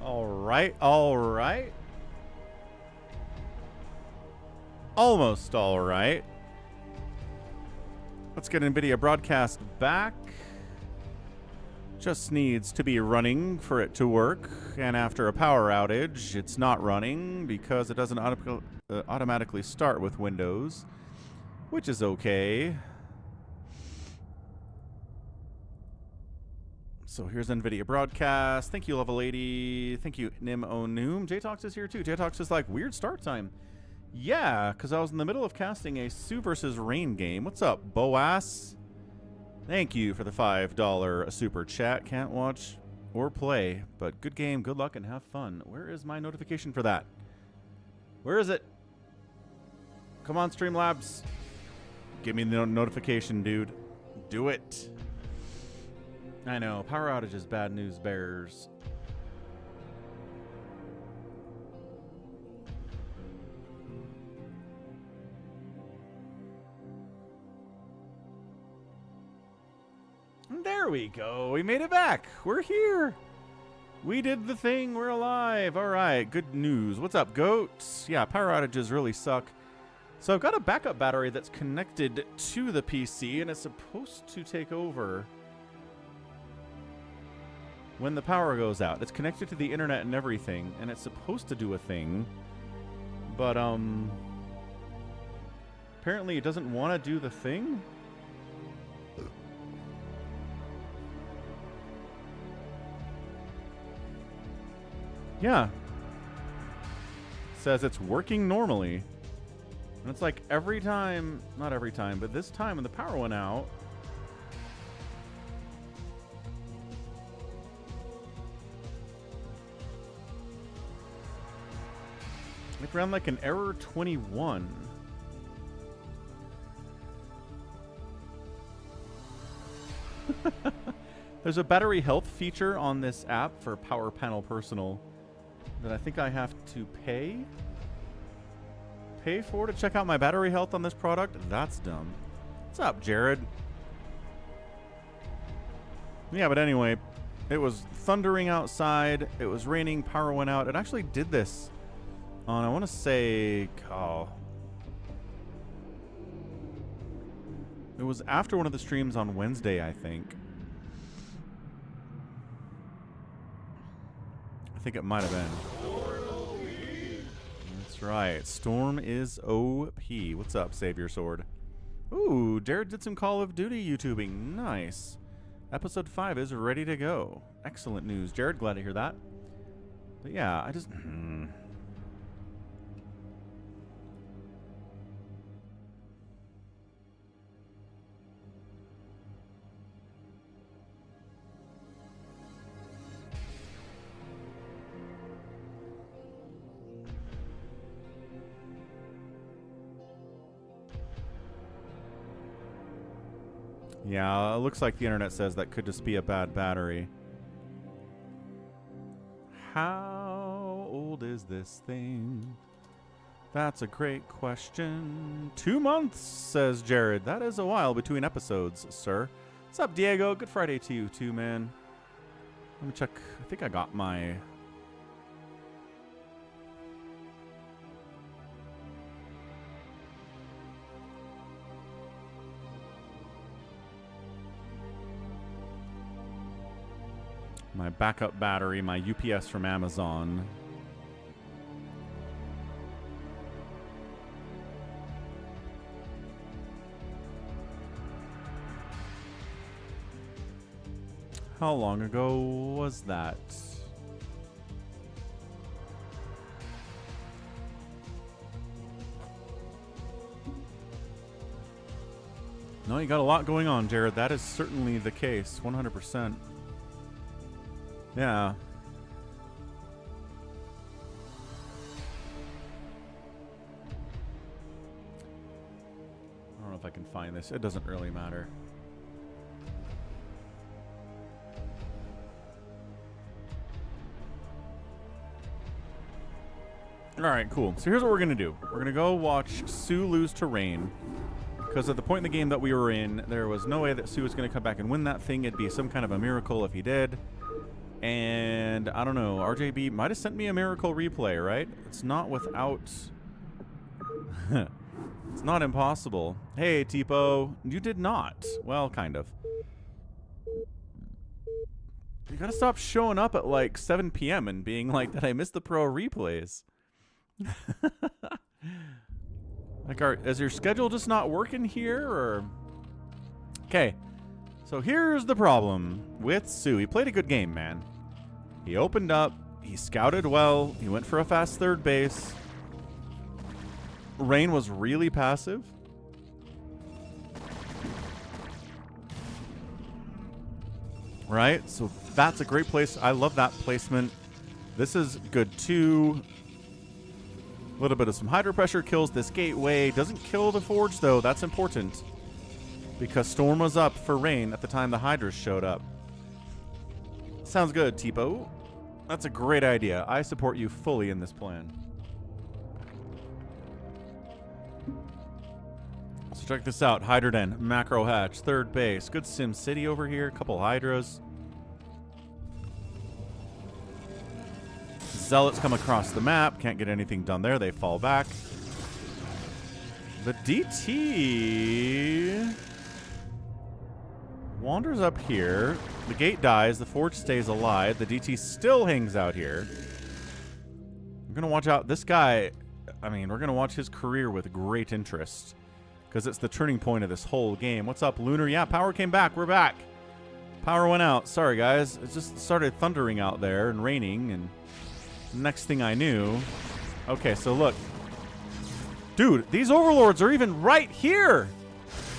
All right, all right. Almost all right. Let's get NVIDIA broadcast back. Just needs to be running for it to work. And after a power outage, it's not running because it doesn't automatically start with Windows, which is okay. So here's NVIDIA broadcast. Thank you, Level 80. Thank you, Nim Onum. JTalks is here too. JTalks is like, weird start time. Yeah, because I was in the middle of casting a Sue versus Rain game. What's up, Boas? Thank you for the $5 super chat. Can't watch or play, but good game, good luck, and have fun. Where is my notification for that? Where is it? Come on, Streamlabs. Give me the notification, dude. Do it. I know, power outage is bad news bears. There we go. We made it back. We're here. We did the thing. We're alive. All right. Good news. What's up, goats? Yeah, power outages really suck. So I've got a backup battery that's connected to the PC, and it's supposed to take over when the power goes out. It's connected to the internet and everything, and it's supposed to do a thing. But, apparently it doesn't want to do the thing. Yeah. Says it's working normally. And it's like every time, not every time, but this time when the power went out, it ran like an error 21. There's a battery health feature on this app for Power Panel Personal that I think I have to pay for to check out my battery health on this product. That's dumb. What's up, Jared? Yeah, but anyway, it was thundering outside. It was raining. Power went out. It actually did this on, I want to say, oh, it was after one of the streams on Wednesday, I think. I think it might have been. That's right. Storm is OP. What's up, Savior Sword? Ooh, Jared did some Call of Duty YouTubing. Nice. Episode 5 is ready to go. Excellent news. Jared, glad to hear that. But yeah, I just... Yeah, it looks like the internet says that could just be a bad battery. How old is this thing? That's a great question. 2 months, says Jared. That is a while between episodes, sir. What's up, Diego? Good Friday to you, too, man. Let me check. I think I got my... my backup battery, my UPS from Amazon. How long ago was that? No, you got a lot going on, Jared. That is certainly the case, 100%. Yeah. I don't know if I can find this. It doesn't really matter. All right, cool. So here's what we're going to do. We're going to go watch Sue lose to Rain. Because at the point in the game that we were in, there was no way that Sue was going to come back and win that thing. It'd be some kind of a miracle if he did. And I don't know, RJB might have sent me a miracle replay, right? It's not without... It's not impossible. Hey, Tipo, you did not. Well, kind of. You gotta stop showing up at like 7 p.m. and being like, did I miss the pro replays? Like, is your schedule just not working here, or... Okay, so here's the problem with Sue. He played a good game, man. He opened up, he scouted well, he went for a fast third base. Rain was really passive. Right? So that's a great place. I love that placement. This is good too. A little bit of some hydro pressure kills this gateway. Doesn't kill the forge though. That's important. Because Storm was up for Rain at the time the hydras showed up. Sounds good, Tipo. That's a great idea. I support you fully in this plan. So check this out. Hydraden, macro hatch, third base. Good Sim City over here. Couple hydras. Zealots come across the map. Can't get anything done there. They fall back. The DT wanders up here. The gate dies. The forge stays alive. The DT still hangs out here. We're going to watch out. This guy, I mean, we're going to watch his career with great interest. Because it's the turning point of this whole game. What's up, Lunar? Yeah, power came back. We're back. Power went out. Sorry, guys. It just started thundering out there and raining. And next thing I knew... Okay, so look. Dude, these overlords are even right here.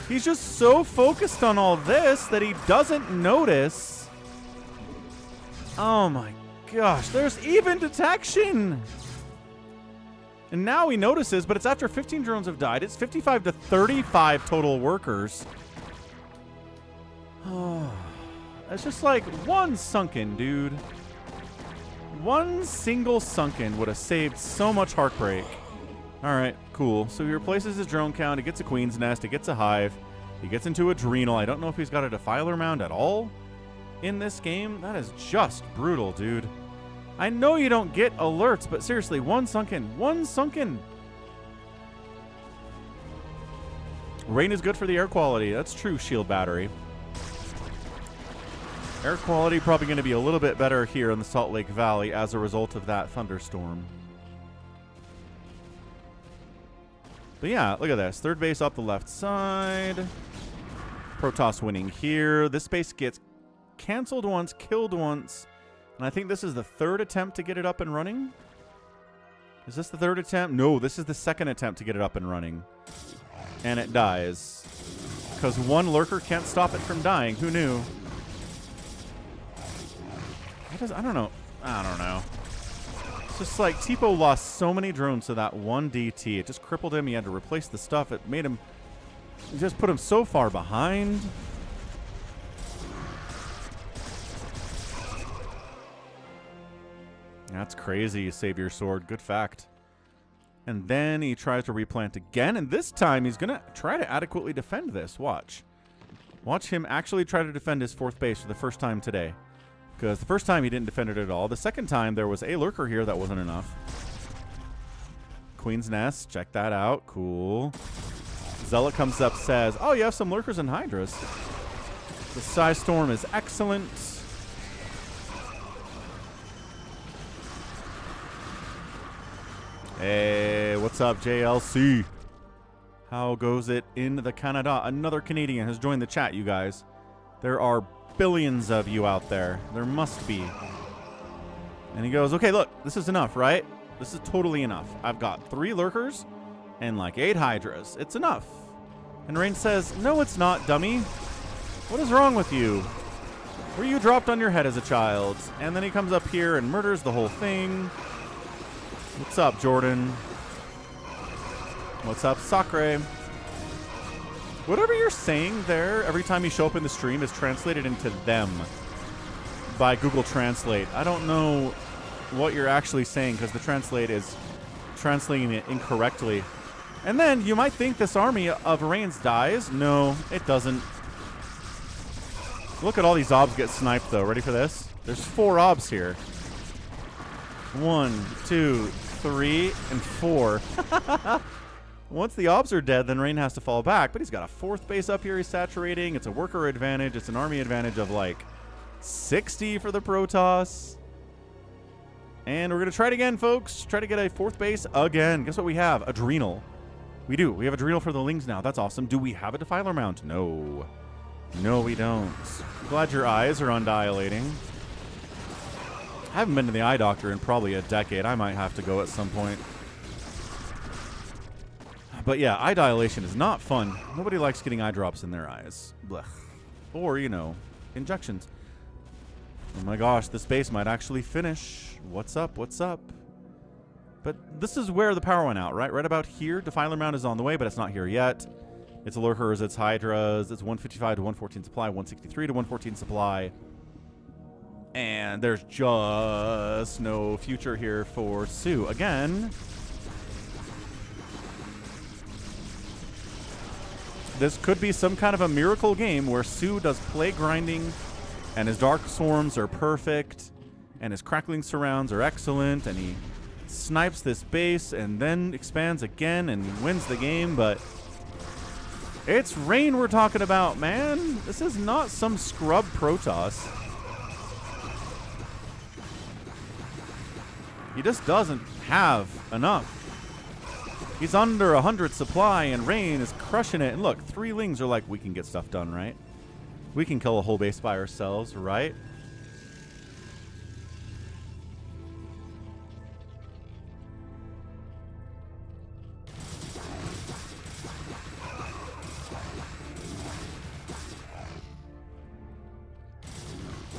He's just so focused on all this that he doesn't notice. Oh my gosh. There's even detection. And now he notices, but it's after 15 drones have died. It's 55 to 35 total workers. Oh, it's just like one sunken, dude. One single sunken would have saved so much heartbreak. All right, cool. So he replaces his drone count. He gets a Queen's Nest. He gets a Hive. He gets into Adrenal. I don't know if he's got a Defiler Mound at all in this game. That is just brutal, dude. I know you don't get alerts, but seriously, one sunken. One sunken. Rain is good for the air quality. That's true, Shield Battery. Air quality probably going to be a little bit better here in the Salt Lake Valley as a result of that thunderstorm. But yeah, look at this. Third base up the left side. Protoss winning here. This base gets canceled once, killed once. And I think this is the third attempt to get it up and running. Is this the third attempt? No, this is the second attempt to get it up and running. And it dies. Because one lurker can't stop it from dying. Who knew? I don't know. I don't know. It's just like Tipo lost so many drones to that one DT. It just crippled him. He had to replace the stuff. It made him... It just put him so far behind. That's crazy, you save your sword. Good fact. And then he tries to replant again, and this time he's going to try to adequately defend this. Watch. Watch him actually try to defend his fourth base for the first time today. Because the first time he didn't defend it at all. The second time there was a lurker here that wasn't enough. Queen's Nest, check that out. Cool. Zealot comes up, says, oh, you have some lurkers and hydras. The Psy Storm is excellent. Hey, what's up, JLC? How goes it in the Canada? Another Canadian has joined the chat, you guys. There are billions of you out there. There must be. And he goes, okay, look, this is enough, right? This is totally enough. I've got 3 lurkers and like 8 hydras. It's enough. And Rain says, no, it's not, dummy. What is wrong with you? Were you dropped on your head as a child? And then he comes up here and murders the whole thing. What's up, Jordan? What's up, Sacre? Whatever you're saying there every time you show up in the stream is translated into them by Google Translate. I don't know what you're actually saying because the translate is translating it incorrectly. And then you might think this army of Rains dies. No, it doesn't. Look at all these obs get sniped, though. Ready for this? There's 4 obs here. 1, 2, 3, and 4. Once the obs are dead, then Rain has to fall back. But he's got a 4th base up here he's saturating. It's a worker advantage. It's an army advantage of like 60 for the Protoss. And we're going to try it again, folks. Try to get a 4th base again. Guess what we have? Adrenal. We do. We have Adrenal for the Lings now. That's awesome. Do we have a Defiler mount? No. No, we don't. Glad your eyes are undilating. I haven't been to the eye doctor in probably a decade. I might have to go at some point. But yeah, eye dilation is not fun. Nobody likes getting eye drops in their eyes. Blech. Or, you know, injections. Oh my gosh, this base might actually finish. What's up? What's up? But this is where the power went out, right? Right about here. Defiler mount is on the way, but it's not here yet. It's Lurkers, it's Hydras, it's 155 to 114 supply, 163 to 114 supply. And there's just no future here for Sue. Again, this could be some kind of a miracle game where Sue does play grinding and his Dark Swarms are perfect and his Crackling Surrounds are excellent and he snipes this base and then expands again and wins the game, but it's Rain we're talking about, man. This is not some scrub Protoss. He just doesn't have enough. He's under 100 supply, and Rain is crushing it. And look, 3 Lings are like, we can get stuff done, right? We can kill a whole base by ourselves, right?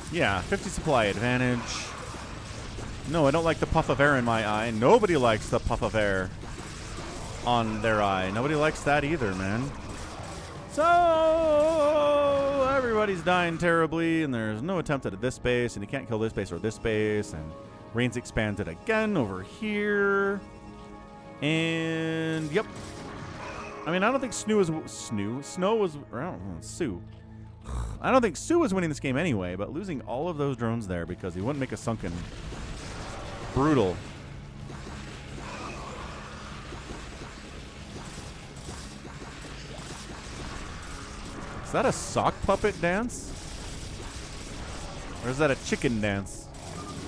Yeah, 50 supply advantage. No, I don't like the puff of air in my eye. Nobody likes the puff of air on their eye. Nobody likes that either, man. So everybody's dying terribly, and there's no attempt at this base, and you can't kill this base or this base, and Rain's expanded again over here. And yep. I mean, I don't think Snow was Sue. I don't think Sue was winning this game anyway, but losing all of those drones there because he wouldn't make a sunken. Brutal. Is that a sock puppet dance? Or is that a chicken dance?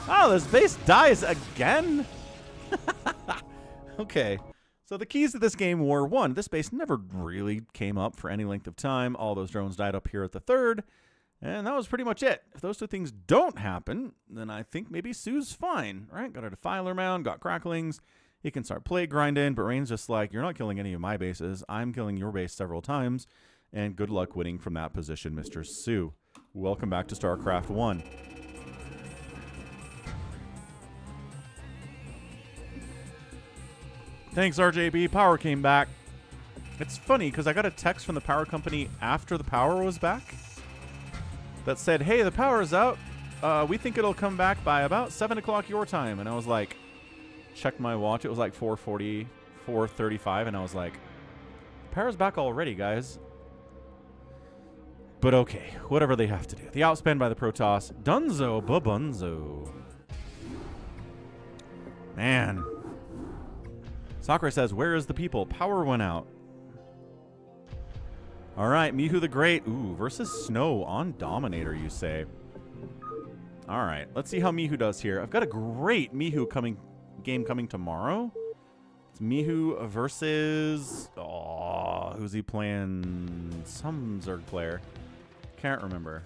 Oh, this base dies again? Okay. So the keys to this game were, 1, this base never really came up for any length of time. All those drones died up here at the 3rd. And that was pretty much it. If those 2 things don't happen, then I think maybe Sue's fine, right? Got a Defiler mound, got Cracklings. He can start play grinding, but Rain's just like, you're not killing any of my bases. I'm killing your base several times. And good luck winning from that position, Mr. Sue. Welcome back to StarCraft 1. Thanks, RJB. Power came back. It's funny because I got a text from the power company after the power was back that said, hey, the power's out. We think it'll come back by about 7 o'clock your time. And I was like, checked my watch. It was like 4:40, 4:35. And I was like, power's back already, guys. But okay, whatever they have to do. The outspend by the Protoss. Dunzo babunzo. Man. Sakura says, where is the people? Power went out. All right, Mihu the Great. Ooh, versus Snow on Dominator, you say. All right, let's see how Mihu does here. I've got a great Mihu game coming tomorrow. It's Mihu versus... Oh, who's he playing? Some Zerg player. Can't remember.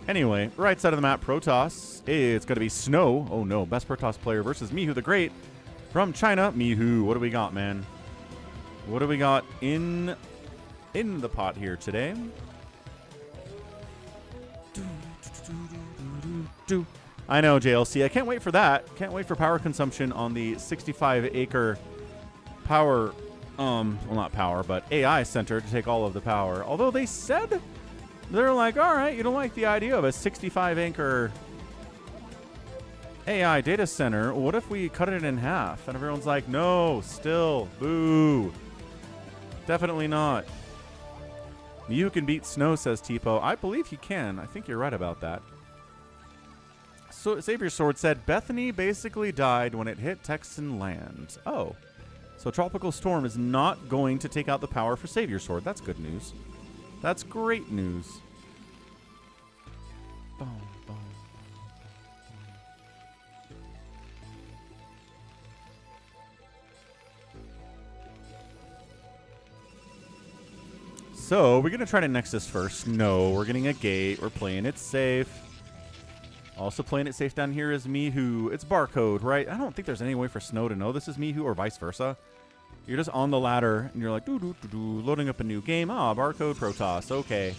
Anyway, right side of the map, Protoss. It's going to be Snow. Oh, no. Best Protoss player versus Mihu the Great from China. Mihu, what do we got, man? What do we got in the pot here today? I know, JLC. I can't wait for that. Can't wait for power consumption on the 65-acre power... well, not power, but AI center to take all of the power. Although they said... They're like, all right, you don't like the idea of a 65-acre AI data center. What if we cut it in half? And everyone's like, no, still, boo. Definitely not. Mihu can beat Snow, says Tipo. I believe he can. I think you're right about that. So Savior Sword said Bethany basically died when it hit Texan land. Oh. So Tropical Storm is not going to take out the power for Savior Sword. That's good news. That's great news. Boom, boom. So we're going to try to Nexus first. No, we're getting a gate. We're playing it safe. Also playing it safe down here is Mihu. It's barcode, right? I don't think there's any way for Snow to know this is Mihu or vice versa. You're just on the ladder, and you're like, loading up a new game. Ah, barcode Protoss. Okay.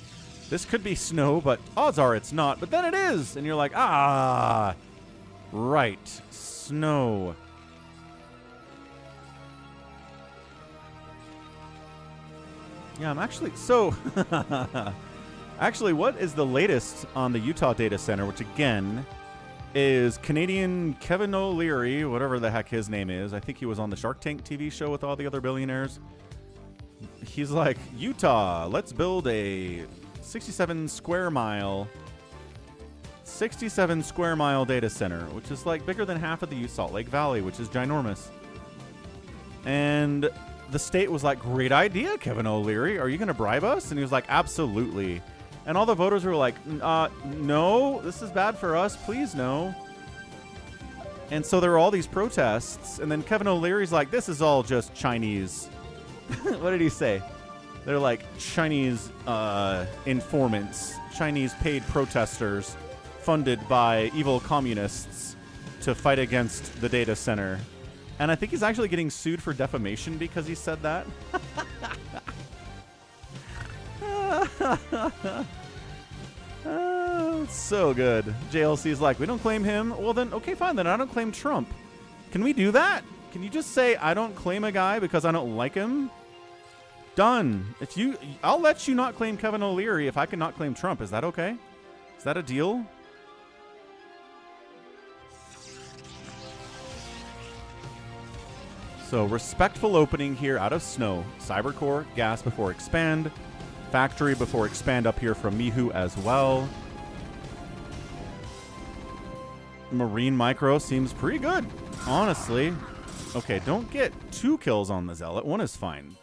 This could be Snow, but odds are it's not. But then it is, and you're like, ah, right, Snow. Yeah, I'm actually, so... Actually, what is the latest on the Utah data center, which again is Canadian Kevin O'Leary, whatever the heck his name is. I think he was on the Shark Tank TV show with all the other billionaires. He's like, Utah, let's build a 67 square mile data center, which is like bigger than half of the Salt Lake Valley, which is ginormous. And the state was like, great idea, Kevin O'Leary. Are you going to bribe us? And he was like, absolutely. And all the voters were like, no, this is bad for us. Please, no. And so there were all these protests. And then Kevin O'Leary's like, this is all just Chinese. What did he say? They're like Chinese informants, Chinese paid protesters funded by evil communists to fight against the data center. And I think he's actually getting sued for defamation because he said that. It's so good. JLC's like, we don't claim him. Well, then, okay, fine. Then I don't claim Trump. Can we do that? Can you just say I don't claim a guy because I don't like him? Done. I'll let you not claim Kevin O'Leary if I can not claim Trump. Is that okay? Is that a deal? So respectful opening here out of Snow. Cybercore, gas before expand. Factory before expand up here from Mihu as well. Marine Micro seems pretty good, honestly. Okay, don't get 2 kills on the Zealot. 1 is fine.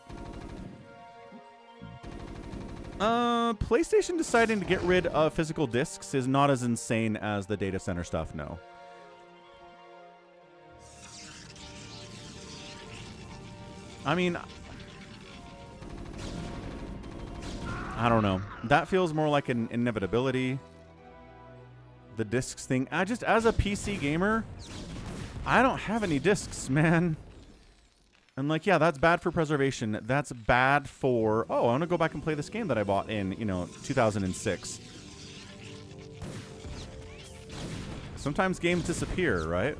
PlayStation deciding to get rid of physical discs is not as insane as the data center stuff, no. I mean, I don't know. That feels more like an inevitability. The discs thing. Just as a PC gamer, I don't have any discs, man. I'm like, yeah, that's bad for preservation. That's bad for, oh, I want to go back and play this game that I bought in, 2006. Sometimes games disappear, right?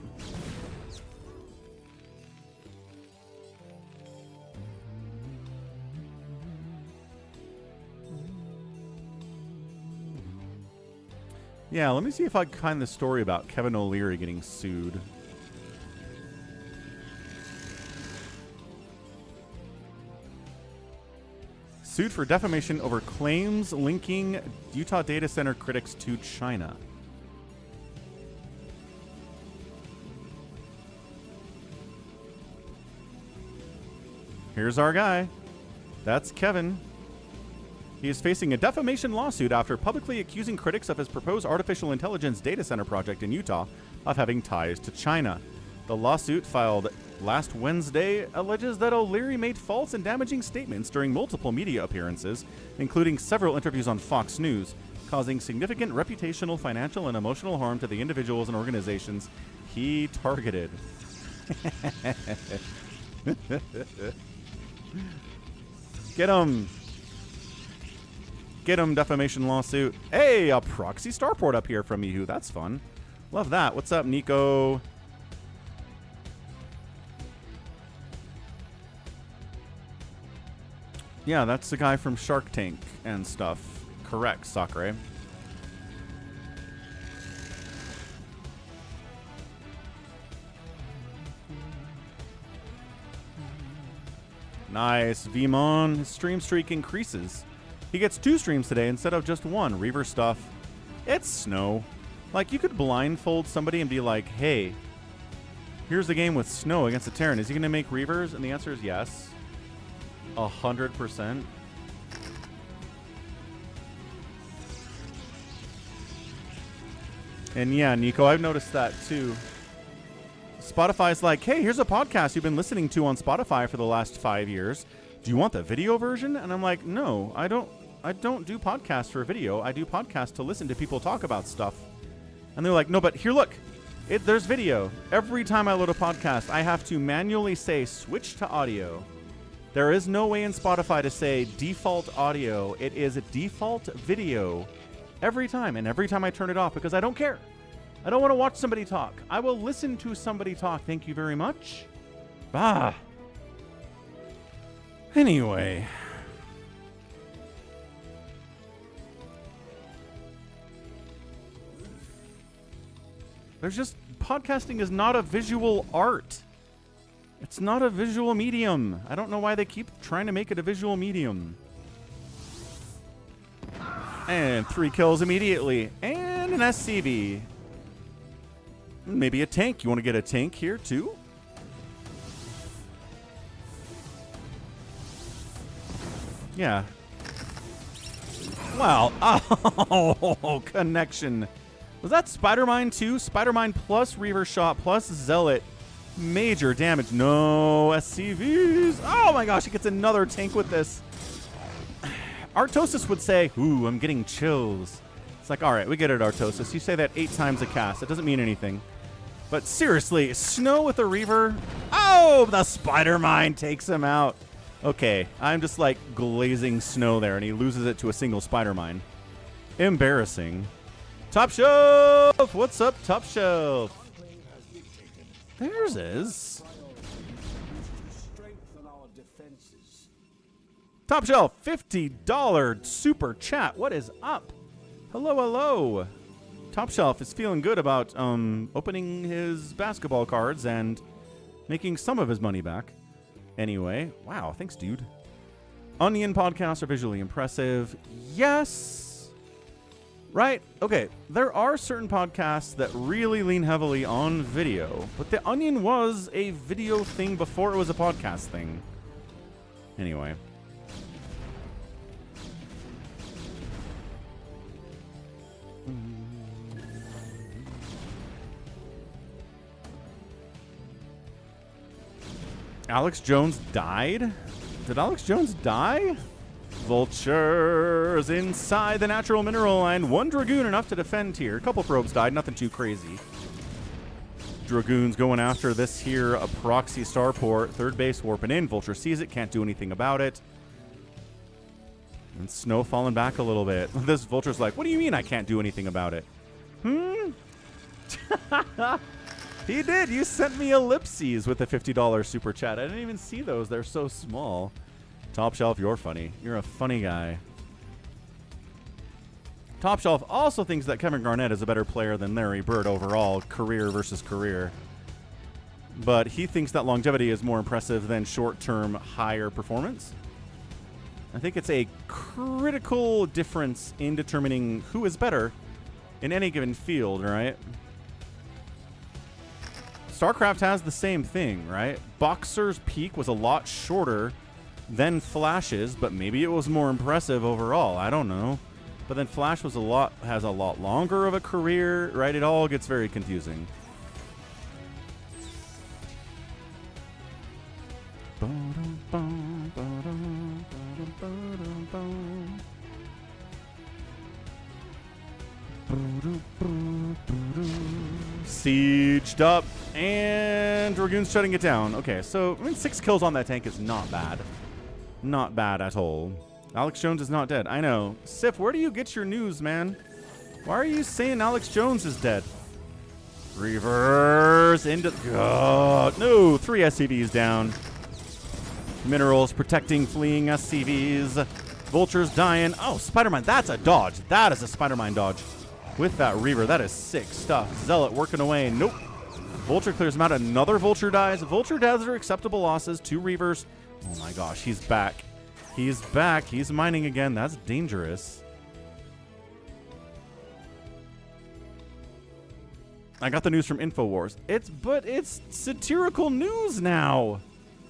Yeah, let me see if I can find the story about Kevin O'Leary getting sued. Sued for defamation over claims linking Utah data center critics to China. Here's our guy. That's Kevin. He is facing a defamation lawsuit after publicly accusing critics of his proposed artificial intelligence data center project in Utah of having ties to China. The lawsuit, filed last Wednesday, alleges that O'Leary made false and damaging statements during multiple media appearances, including several interviews on Fox News, causing significant reputational, financial, and emotional harm to the individuals and organizations he targeted. Get him! Get him, defamation lawsuit. Hey, a proxy starport up here from Mihu. That's fun. Love that. What's up, Nico? Yeah, that's the guy from Shark Tank and stuff. Correct, Sakura. Nice. Vmon, his stream streak increases. He gets 2 streams today instead of just 1. Reaver stuff. It's Snow. Like, you could blindfold somebody and be like, hey, here's the game with Snow against a Terran. Is he going to make Reavers? And the answer is yes. 100%. And yeah, Nico, I've noticed that too. Spotify's like, hey, here's a podcast you've been listening to on Spotify for the last 5 years. Do you want the video version? And I'm like, no, I don't do podcasts for video. I do podcasts to listen to people talk about stuff. And they're like, no, but here, look, there's video. Every time I load a podcast, I have to manually say switch to audio. There is no way in Spotify to say default audio. It is a default video every time. And every time I turn it off because I don't care. I don't want to watch somebody talk. I will listen to somebody talk. Thank you very much. Anyway. There's just, podcasting is not a visual art. It's not a visual medium. I don't know why they keep trying to make it a visual medium. And 3 kills immediately. And an SCV. Maybe a tank. You want to get a tank here too? Yeah. Wow. Oh, connection. Was that Spider-Mine too? Spider-Mine plus Reaver Shot plus Zealot. Major damage. No SCVs. Oh my gosh, he gets another tank with this. Artosis would say, ooh, I'm getting chills. It's like, all right, we get it, Artosis. You say that 8 times a cast. It doesn't mean anything. But seriously, Snow with a Reaver. Oh, the Spider-Mine takes him out. Okay, I'm just like glazing Snow there, and he loses it to a single Spider-Mine. Embarrassing. Top Shelf! What's up, Top Shelf? There's his. Top Shelf, $50 super chat. What is up? Hello, hello. Top Shelf is feeling good about opening his basketball cards and making some of his money back. Anyway, wow, thanks, dude. Onion podcasts are visually impressive. Yes. Right? Okay, there are certain podcasts that really lean heavily on video, but the Onion was a video thing before it was a podcast thing. Anyway. Alex Jones died? Did Alex Jones die? Vultures inside the natural mineral line. 1 Dragoon enough to defend here. A couple probes died, nothing too crazy. Dragoons going after this here, a proxy starport. 3rd base warping in. Vulture sees it, can't do anything about it. And Snow falling back a little bit. This Vulture's like, what do you mean I can't do anything about it? He did. You sent me ellipses with the $50 super chat. I didn't even see those. They're so small. Top Shelf, you're funny. You're a funny guy. Top Shelf also thinks that Kevin Garnett is a better player than Larry Bird overall, career versus career. But he thinks that longevity is more impressive than short-term higher performance. I think it's a critical difference in determining who is better in any given field, right? StarCraft has the same thing, right? Boxer's peak was a lot shorter than Flash's, but maybe it was more impressive overall. I don't know. But then Flash has a lot longer of a career, right? It all gets very confusing. Sieged up, and Dragoon's shutting it down. Okay, so I mean, 6 kills on that tank is not bad. Not bad at all. Alex Jones is not dead. I know. Sif, where do you get your news, man? Why are you saying Alex Jones is dead? Reverse into... God, no, 3 SCVs down. Minerals protecting fleeing SCVs. Vultures dying. Oh, Spider-Man, that's a dodge. That is a Spider-Man dodge. With that Reaver, that is sick stuff. Zealot working away. Nope. Vulture clears him out. Another Vulture dies. Vulture deaths are acceptable losses. 2 Reavers. Oh my gosh, he's back. He's back. He's mining again. That's dangerous. I got the news from InfoWars. But it's satirical news now.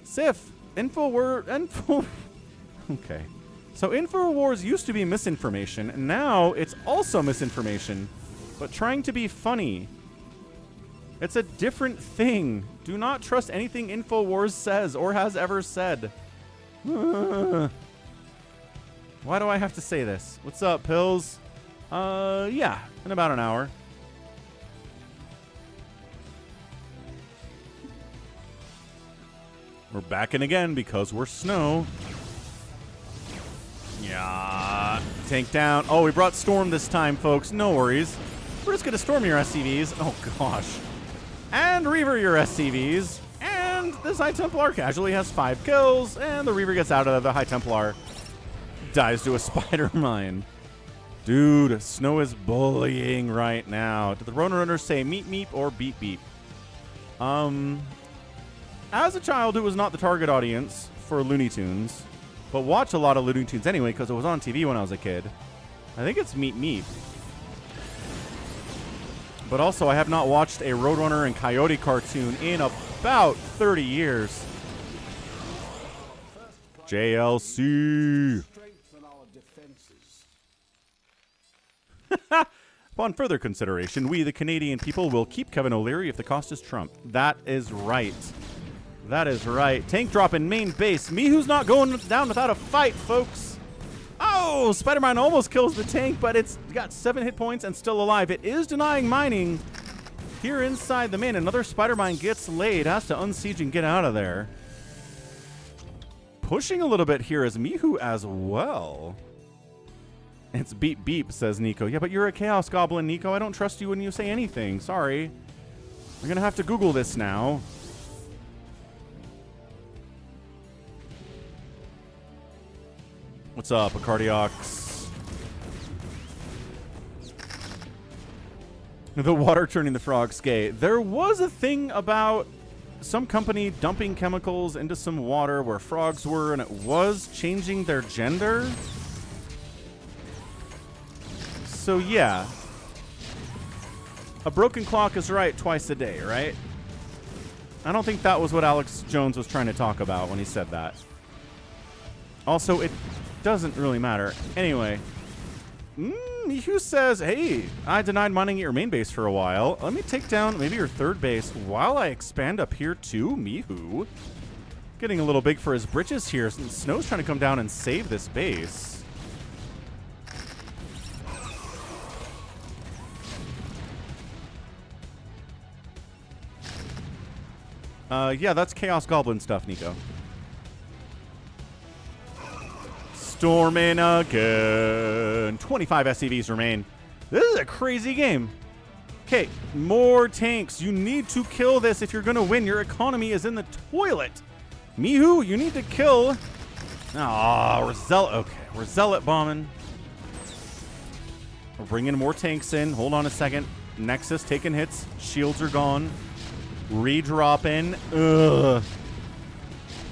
Sif, info. Okay. So InfoWars used to be misinformation, and now it's also misinformation, but trying to be funny. It's a different thing. Do not trust anything InfoWars says or has ever said. Why do I have to say this? What's up, Pills? Yeah, in about an hour. We're back in again because we're Snow. Yeah. Tank down. Oh, we brought Storm this time, folks. No worries. We're just going to Storm your SCVs. Oh, gosh. And Reaver your SCVs. And this High Templar casually has 5 kills. And the Reaver gets out of the High Templar. Dies to a Spider Mine. Dude, Snow is bullying right now. Did the Roadrunner say meep meep or beep beep? As a child who was not the target audience for Looney Tunes, but watched a lot of Looney Tunes anyway because it was on TV when I was a kid, I think it's meep meep. But also, I have not watched a Roadrunner and Coyote cartoon in about 30 years. JLC. Upon further consideration, we, the Canadian people, will keep Kevin O'Leary if the cost is Trump. That is right. That is right. Tank drop in main base. Mihu's not going down without a fight, folks. Oh, Spider-Man almost kills the tank, but it's got 7 hit points and still alive. It is denying mining here inside the main. Another Spider-Man gets laid. Has to unsiege and get out of there. Pushing a little bit here is Mihu as well. It's beep beep, says Nico. Yeah, but you're a Chaos Goblin, Nico. I don't trust you when you say anything. Sorry. We're going to have to Google this now. What's up, Acardiox? The water turning the frogs gay. There was a thing about some company dumping chemicals into some water where frogs were, and it was changing their gender. So, yeah. A broken clock is right twice a day, right? I don't think that was what Alex Jones was trying to talk about when he said that. Also, it doesn't really matter. Anyway, Mihu says, hey, I denied mining at your main base for a while. Let me take down maybe your third base while I expand up here too. Mihu getting a little big for his britches here. Snow's trying to come down and save this base. Yeah, that's Chaos Goblin stuff, Nico. Storming again. 25 SCVs remain. This is a crazy game. Okay, more tanks. You need to kill this if you're going to win. Your economy is in the toilet. Mihu, you need to kill. Ah, we're zealot. Okay, we're zealot bombing. We're bringing more tanks in. Hold on a second. Nexus taking hits. Shields are gone. Redropping. Ugh.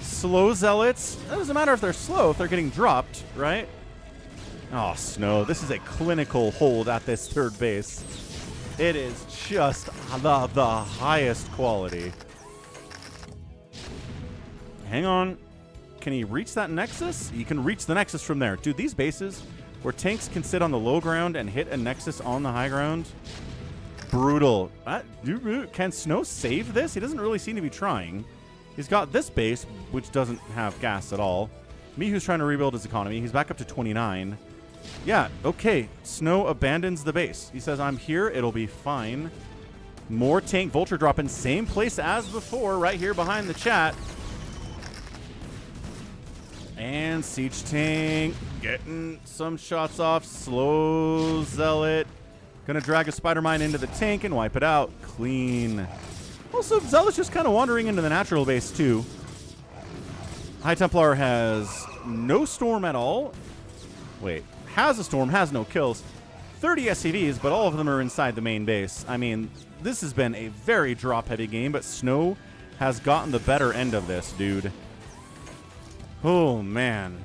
Slow zealots. It doesn't matter if they're slow, if they're getting dropped, right? Oh, Snow. This is a clinical hold at this third base. It is just the highest quality. Hang on. Can he reach that Nexus? He can reach the Nexus from there. Dude, these bases where tanks can sit on the low ground and hit a Nexus on the high ground. Brutal. Can Snow save this? He doesn't really seem to be trying. He's got this base, which doesn't have gas at all. Mihu's trying to rebuild his economy. He's back up to 29. Yeah, okay. Snow abandons the base. He says, I'm here. It'll be fine. More tank vulture dropping. Same place as before, right here behind the chat. And siege tank getting some shots off. Slow zealot. Gonna drag a spider mine into the tank and wipe it out. Clean. Also, Zealot's just kind of wandering into the natural base, too. High Templar has no storm at all. Wait. Has a storm, has no kills. 30 SCVs, but all of them are inside the main base. I mean, this has been a very drop-heavy game, but Snow has gotten the better end of this, dude. Oh, man.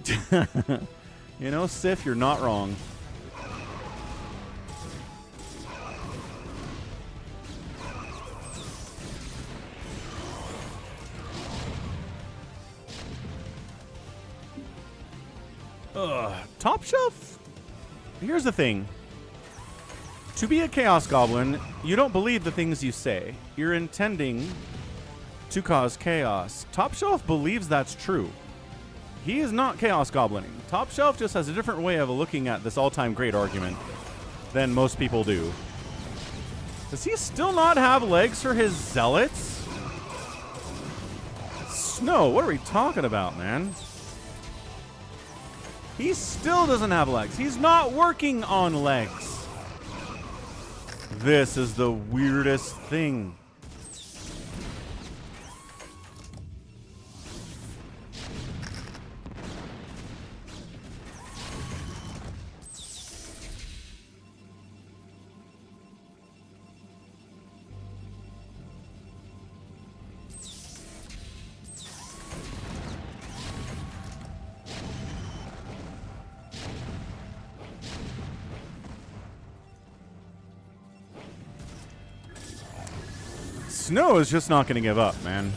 You know, Sif, you're not wrong. Top Shelf? Here's the thing. To be a Chaos Goblin, you don't believe the things you say. You're intending to cause chaos. Top Shelf believes that's true. He is not Chaos Goblining. Top Shelf just has a different way of looking at this all-time great argument than most people do. Does he still not have legs for his Zealots? Snow, what are we talking about, man? He still doesn't have legs. He's not working on legs. This is the weirdest thing. Snow is just not going to give up, man.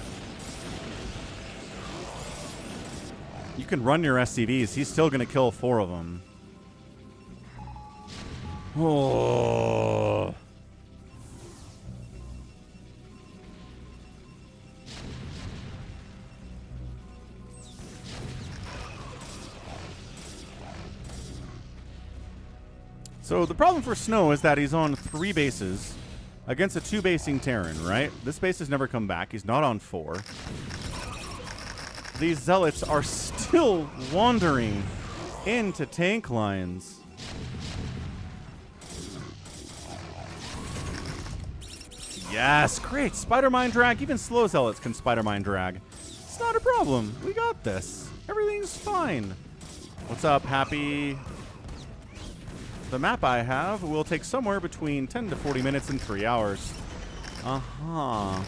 You can run your SCVs. He's still going to kill 4 of them. Oh. So the problem for Snow is that he's on 3 bases against a 2-basing Terran, right? This base has never come back. He's not on 4. These Zealots are still wandering into tank lines. Yes, great. Spider Mine Drag. Even slow Zealots can Spider Mine Drag. It's not a problem. We got this. Everything's fine. What's up, Happy? The map I have will take somewhere between 10 to 40 minutes and 3 hours. Uh-huh.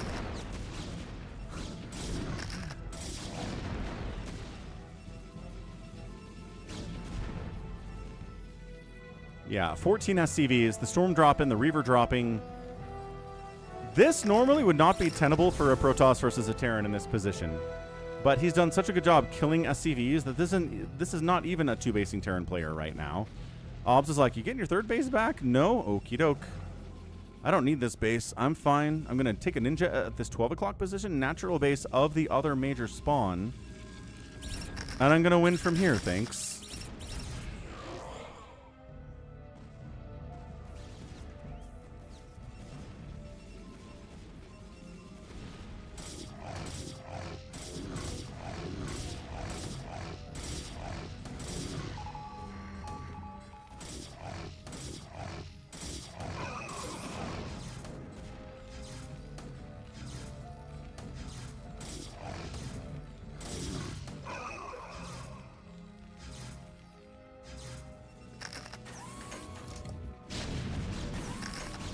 Yeah, 14 SCVs, the Storm dropping, the Reaver dropping. This normally would not be tenable for a Protoss versus a Terran in this position. But he's done such a good job killing SCVs that this is not even a 2-basing Terran player right now. Obs is like, you getting your 3rd base back? No? Okie doke. I don't need this base. I'm fine. I'm going to take a ninja at this 12 o'clock position, natural base of the other major spawn. And I'm going to win from here, thanks.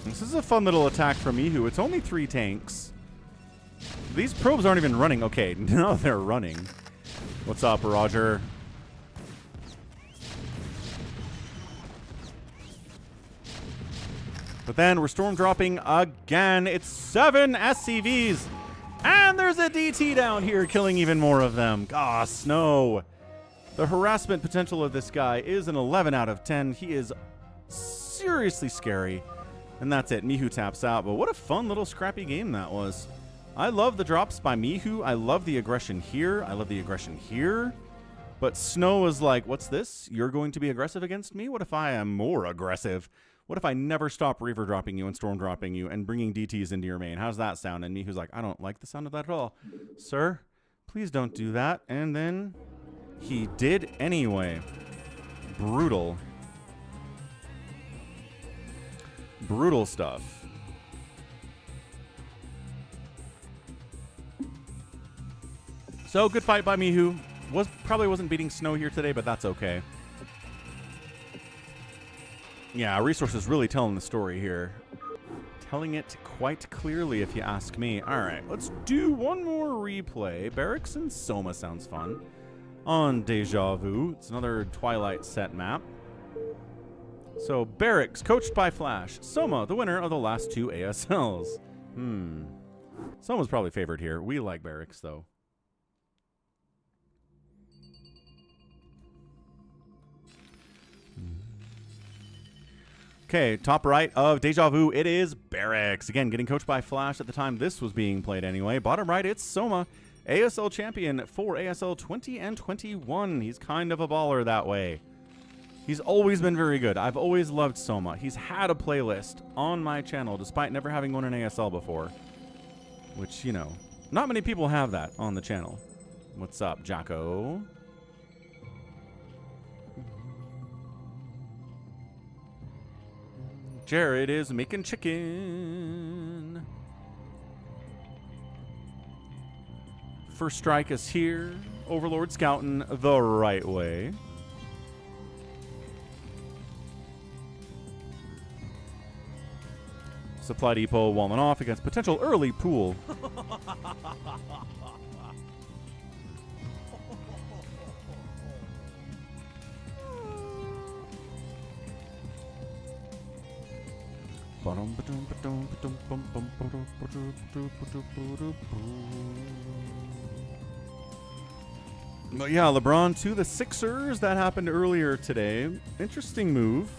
This is a fun little attack from Mihu. It's only 3 tanks. These probes aren't even running. Okay, now they're running. What's up, Roger? But then we're storm dropping again. It's 7 SCVs. And there's a DT down here killing even more of them. Ah, Snow. The harassment potential of this guy is an 11 out of 10. He is seriously scary. And that's it. Mihu taps out. But what a fun little scrappy game that was. I love the drops by Mihu. I love the aggression here. I love the aggression here. But Snow is like, what's this? You're going to be aggressive against me? What if I am more aggressive? What if I never stop Reaver dropping you and Storm dropping you and bringing DTs into your main? How's that sound? And Mihu's like, I don't like the sound of that at all. Sir, please don't do that. And then he did anyway. Brutal. Brutal stuff. So, good fight by Mihu. Probably wasn't beating Snow here today, but that's okay. Yeah, Resources really telling the story here. Telling it quite clearly, if you ask me. All right, let's do one more replay. BarrackS and Soma sounds fun. on Deja Vu. It's another Twilight set map. So, BarrackS, coached by Flash. Soma, the winner of the last 2 ASLs. Soma's probably favored here. We like BarrackS, though. Okay, top right of Deja Vu, it is BarrackS. Again, getting coached by Flash at the time this was being played anyway. Bottom right, it's Soma, ASL champion for ASL 20 and 21. He's kind of a baller that way. He's always been very good. I've always loved Soma. He's had a playlist on my channel despite never having won an ASL before. Which, you know, not many people have that on the channel. What's up, Jocko? Jared is making chicken. First strike is here. Overlord scouting the right way. Supply depot walling off against potential early pool. But yeah, LeBron to the Sixers. That happened earlier today. Interesting move.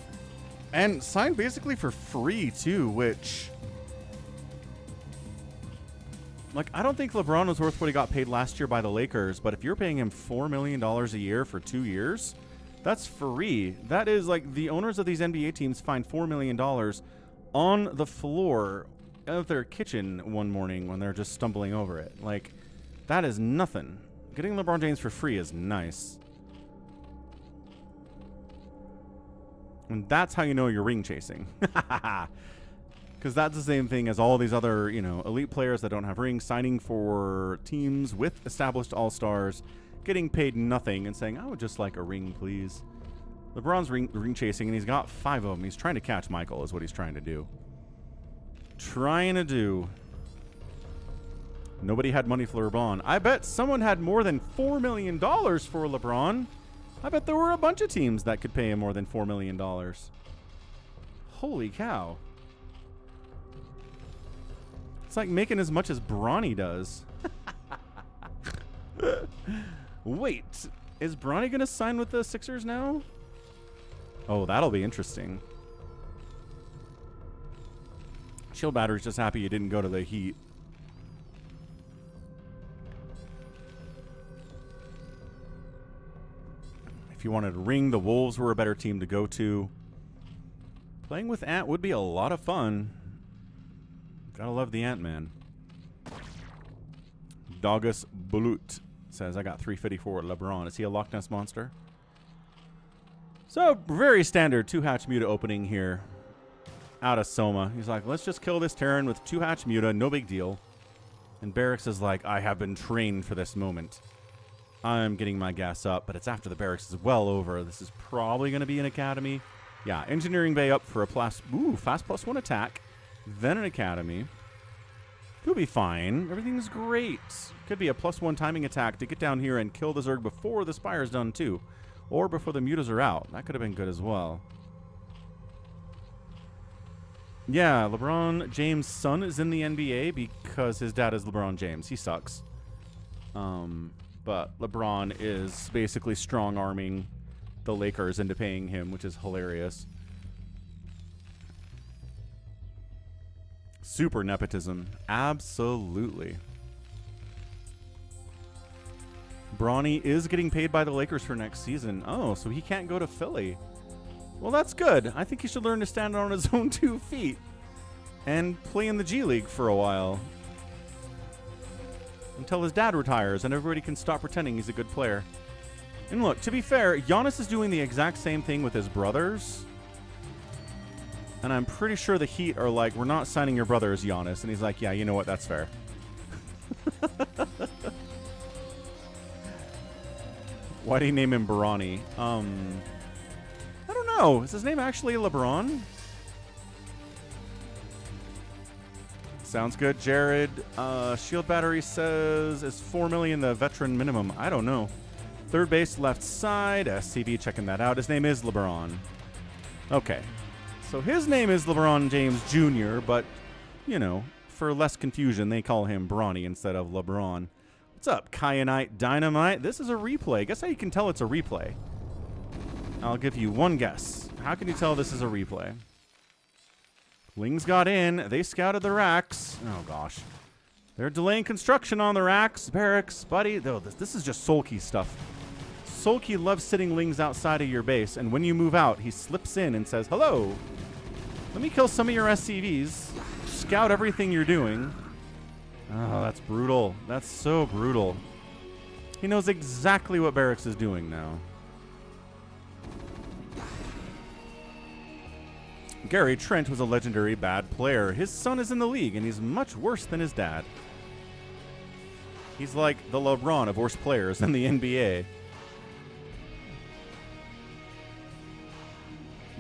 And signed basically for free, too, which... Like, I don't think LeBron was worth what he got paid last year by the Lakers, but if you're paying him $4 million a year for 2 years, that's free. That is, like, the owners of these NBA teams find $4 million on the floor of their kitchen one morning when they're just stumbling over it. Like, that is nothing. Getting LeBron James for free is nice. And that's how you know you're ring chasing. Because that's the same thing as all these other, you know, elite players that don't have rings, signing for teams with established all-stars, getting paid nothing and saying, I would just like a ring, please. LeBron's ring chasing, and he's got 5 of them. He's trying to catch Michael is what he's trying to do. Nobody had money for LeBron. I bet someone had more than $4 million for LeBron. I bet there were a bunch of teams that could pay him more than $4 million. Holy cow. It's like making as much as Bronny does. Wait, is Bronny going to sign with the Sixers now? Oh, that'll be interesting. Shield Battery's just happy you didn't go to the Heat. If you wanted a ring, the Wolves were a better team to go to. Playing with Ant would be a lot of fun. Gotta love the Ant-Man. Dogus Bulut says, I got 354 at LeBron. Is he a Loch Ness Monster? So, very standard 2-hatch Muta opening here. Out of Soma. He's like, let's just kill this Terran with 2-hatch Muta, no big deal. And BarrackS is like, I have been trained for this moment. I'm getting my gas up, but it's after the BarrackS is well over. This is probably going to be an Academy. Yeah, Engineering Bay up for a fast +1 attack. Then an Academy. He'll be fine. Everything's great. Could be a +1 timing attack to get down here and kill the Zerg before the Spire's done too. Or before the Mutas are out. That could have been good as well. Yeah, LeBron James' son is in the NBA because his dad is LeBron James. He sucks. But LeBron is basically strong-arming the Lakers into paying him, which is hilarious. Super nepotism. Absolutely. Bronny is getting paid by the Lakers for next season. Oh, so he can't go to Philly. Well, that's good. I think he should learn to stand on his own 2 feet and play in the G League for a while. Until his dad retires and everybody can stop pretending he's a good player. And look, to be fair, Giannis is doing the exact same thing with his brothers. And I'm pretty sure the Heat are like, we're not signing your brother as Giannis. And he's like, yeah, you know what? That's fair. Why do you name him Bronny? I don't know. Is his name actually LeBron? Sounds good, Jared. Shield Battery says, is $4 million the veteran minimum? I don't know. Third base, left side. SCV checking that out. His name is LeBron. Okay. So his name is LeBron James Jr., but, you know, for less confusion, they call him Bronny instead of LeBron. What's up, Kyanite Dynamite? This is a replay. Guess how you can tell it's a replay? I'll give you one guess. How can you tell this is a replay? Lings got in. They scouted the racks. Oh, gosh. They're delaying construction on the racks. BarrackS, buddy. Oh, this is just Sulky stuff. Sulky loves sitting Lings outside of your base, and when you move out, he slips in and says, hello. Let me kill some of your SCVs. Scout everything you're doing. Oh, that's brutal. That's so brutal. He knows exactly what BarrackS is doing now. Gary Trent was a legendary bad player. His son is in the league, and he's much worse than his dad. He's like the LeBron of worst players in the NBA.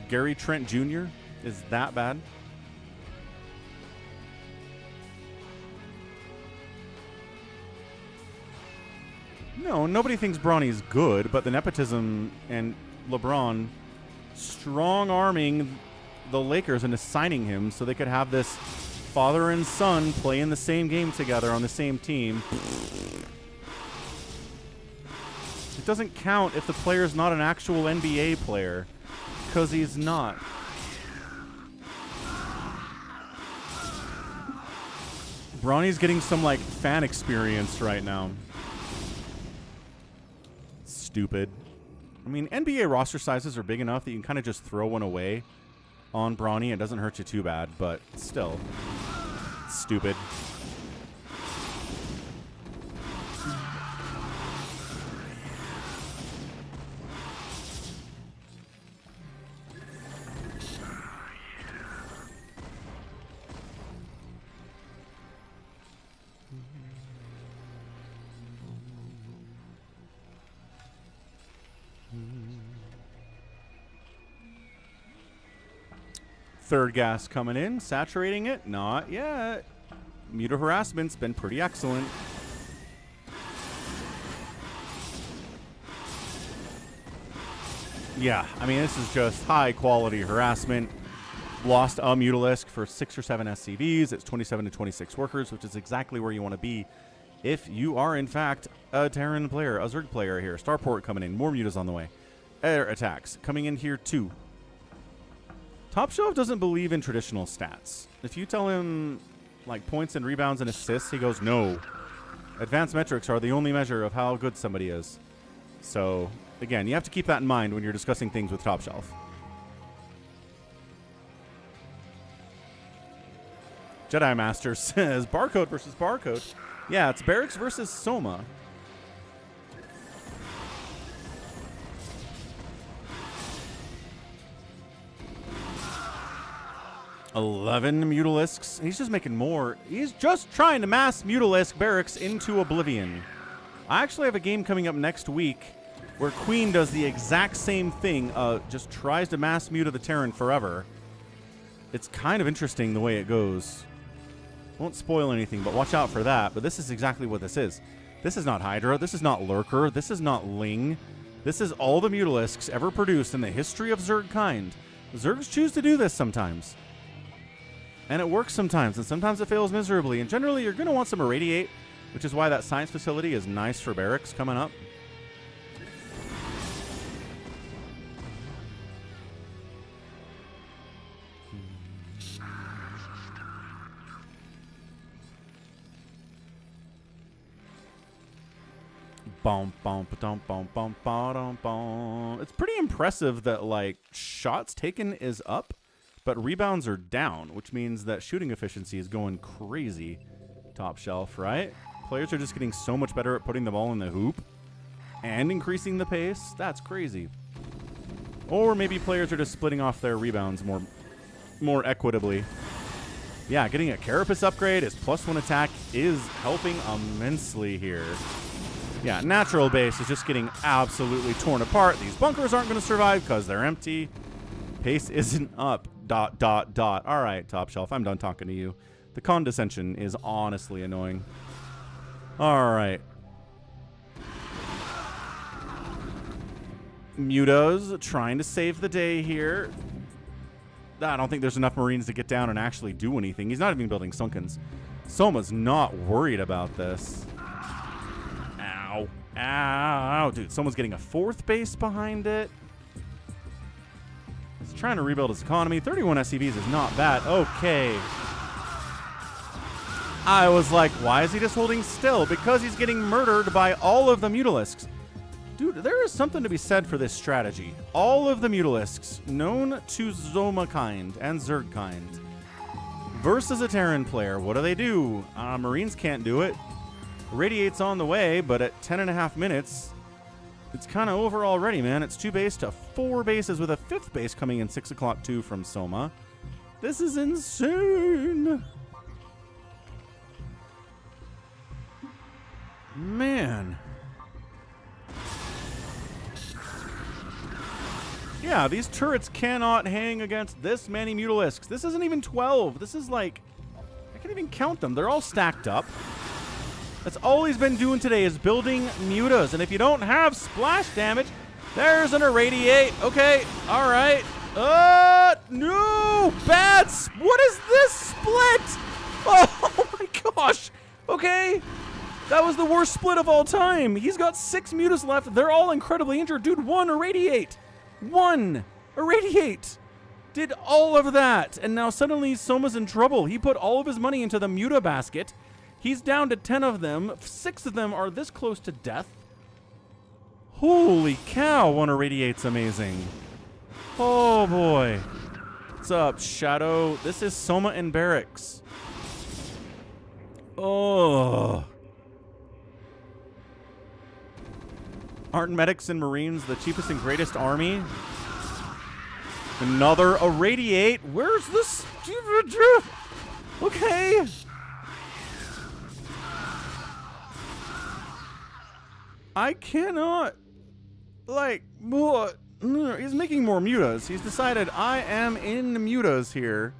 Gary Trent Jr. is that bad? No, nobody thinks Bronny's good, but the nepotism and LeBron strong-arming the Lakers into signing him so they could have this father and son play in the same game together on the same team. It doesn't count if the player's not an actual NBA player, because he's not. Bronny's getting some, like, fan experience right now. Stupid. I mean, NBA roster sizes are big enough that you can kind of just throw one away on Bronny. It doesn't hurt you too bad, but still. Stupid. Third gas coming in, saturating it. Not yet. Muta harassment's been pretty excellent. Yeah, I mean, this is just high-quality harassment. Lost a Mutalisk for 6 or 7 SCVs. It's 27 to 26 workers, which is exactly where you want to be if you are, in fact, a Terran player, a Zerg player here. Starport coming in. More Mutas on the way. Air attacks coming in here, too. Top Shelf doesn't believe in traditional stats. If you tell him, like, points and rebounds and assists, he goes, no. Advanced metrics are the only measure of how good somebody is. So, again, you have to keep that in mind when you're discussing things with Top Shelf. Jedi Master says, barcode versus barcode. Yeah, it's BarrackS versus Soma. $11 Mutalisks. He's just making more. He's just trying to mass Mutalisk BarrackS into oblivion. I actually have a game coming up next week where Queen does the exact same thing, just tries to mass Muta the Terran forever. It's kind of interesting the way it goes. Won't spoil anything, but watch out for that. But this is exactly what this is. This is not Hydra. This is not Lurker. This is not Ling. This is all the Mutalisks ever produced in the history of Zerg kind. Zergs choose to do this sometimes. And it works sometimes, and sometimes it fails miserably. And generally, you're going to want some Irradiate, which is why that science facility is nice for BarrackS coming up. It's pretty impressive that, like, shots taken is up, but rebounds are down, which means that shooting efficiency is going crazy. Top Shelf, right? Players are just getting so much better at putting the ball in the hoop and increasing the pace. That's crazy. Or maybe players are just splitting off their rebounds more equitably. Yeah, getting a Carapace upgrade as +1 attack is helping immensely here. Yeah, natural base is just getting absolutely torn apart. These bunkers aren't going to survive because they're empty. Pace isn't up. ... All right, Top Shelf, I'm done talking to you. The condescension is honestly annoying. All right. Mutas trying to save the day here. I don't think there's enough Marines to get down and actually do anything. He's not even building Sunkens. Soma's not worried about this. Ow. Ow. Dude, someone's getting a 4th base behind it. He's trying to rebuild his economy. 31 SCVs is not bad. Okay. I was like, why is he just holding still? Because he's getting murdered by all of the Mutalisks. Dude, there is something to be said for this strategy. All of the Mutalisks, known to Soma kind and Zerg kind, versus a Terran player. What do? Marines can't do it. Radiate's on the way, but at 10.5 minutes, it's kind of over already, man. It's 2 base to 4 bases with a 5th base coming in 6 o'clock too from Soma. This is insane. Man. Yeah, these turrets cannot hang against this many Mutalisks. This isn't even 12. This is like, I can't even count them. They're all stacked up. That's all he's been doing today is building mutas. And if you don't have splash damage, there's an irradiate. Okay, all right. No, bad. What is this split? Oh my gosh. Okay. That was the worst split of all time. He's got 6 mutas left. They're all incredibly injured. Dude, 1 irradiate. 1 irradiate. Did all of that. And now suddenly Soma's in trouble. He put all of his money into the muta basket. He's down to 10 of them. 6 of them are this close to death. Holy cow, 1 irradiate's amazing. Oh boy. What's up, Shadow? This is Soma and BarrackS. Oh. Aren't medics and Marines the cheapest and greatest army? Another irradiate. Where's this? Okay. I cannot. Like, what? He's making more mutas. He's decided I am in the mutas here.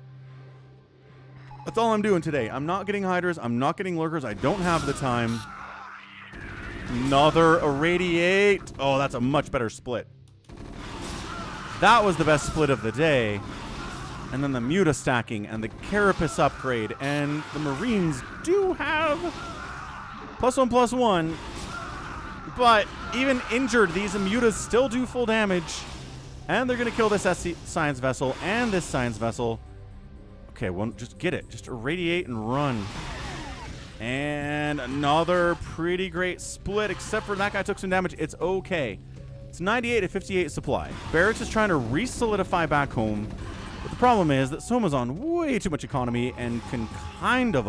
That's all I'm doing today. I'm not getting hydras. I'm not getting lurkers. I don't have the time. Another irradiate. Oh, that's a much better split. That was the best split of the day. And then the muta stacking and the carapace upgrade. And the Marines do have +1/+1. But even injured, these mutas still do full damage. And they're going to kill this science vessel and this science vessel. Okay, well, just get it. Just irradiate and run. And another pretty great split, except for that guy took some damage. It's okay. It's 98 to 58 supply. BarrackS is trying to re-solidify back home. But the problem is that Soma's on way too much economy and can kind of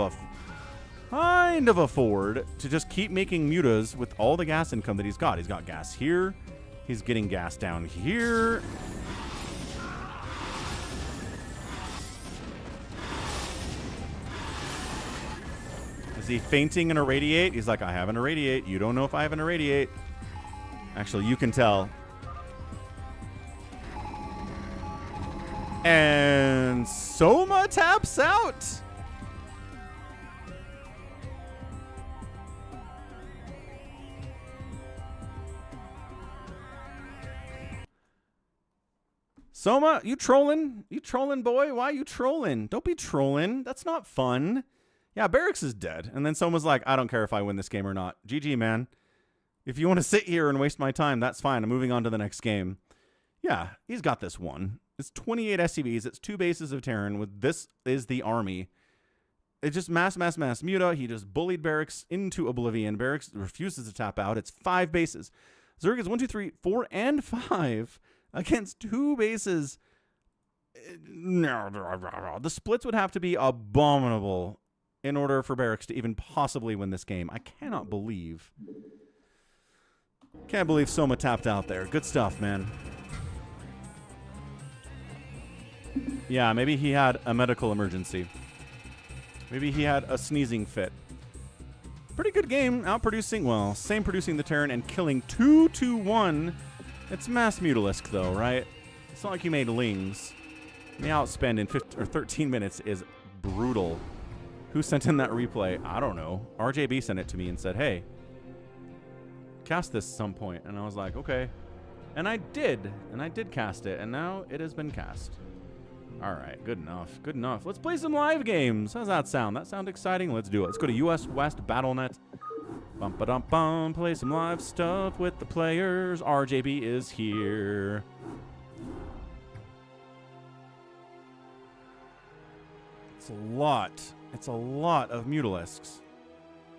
afford to just keep making mutas with all the gas income that he's got. He's got gas here. He's getting gas down here. Is he fainting an irradiate? He's like, I have an irradiate. You don't know if I have an irradiate. Actually, you can tell. And Soma taps out. Soma, you trolling? You trolling, boy? Why you trolling? Don't be trolling. That's not fun. Yeah, BarrackS is dead. And then Soma's like, I don't care if I win this game or not. GG, man. If you want to sit here and waste my time, that's fine. I'm moving on to the next game. Yeah, he's got this one. It's 28 SCVs. It's 2 bases of Terran. With this is the army. It's just mass muta. He just bullied BarrackS into oblivion. BarrackS refuses to tap out. It's 5 bases. Zerg is 1, 2, 3, 4, and 5 against 2 bases. The splits would have to be abominable in order for BarrackS to even possibly win this game. I cannot believe. Can't believe Soma tapped out there. Good stuff, man. Yeah, maybe he had a medical emergency. Maybe he had a sneezing fit. Pretty good game. Outproducing, well, same producing the Terran and killing 2-1. It's mass mutalisk, though, right? It's not like you made Lings. The outspend in 15 or 13 minutes is brutal. Who sent in that replay? I don't know. RJB sent it to me and said, hey, cast this some point. And I was like, okay. And I did cast it, and now it has been cast. All right, good enough, good enough. Let's play some live games. How's that sound? That sound exciting? Let's do it. Let's go to US West BattleNet. Bum ba dum bum. Play some live stuff with the players. RJB is here. It's a lot. It's a lot of Mutalisks.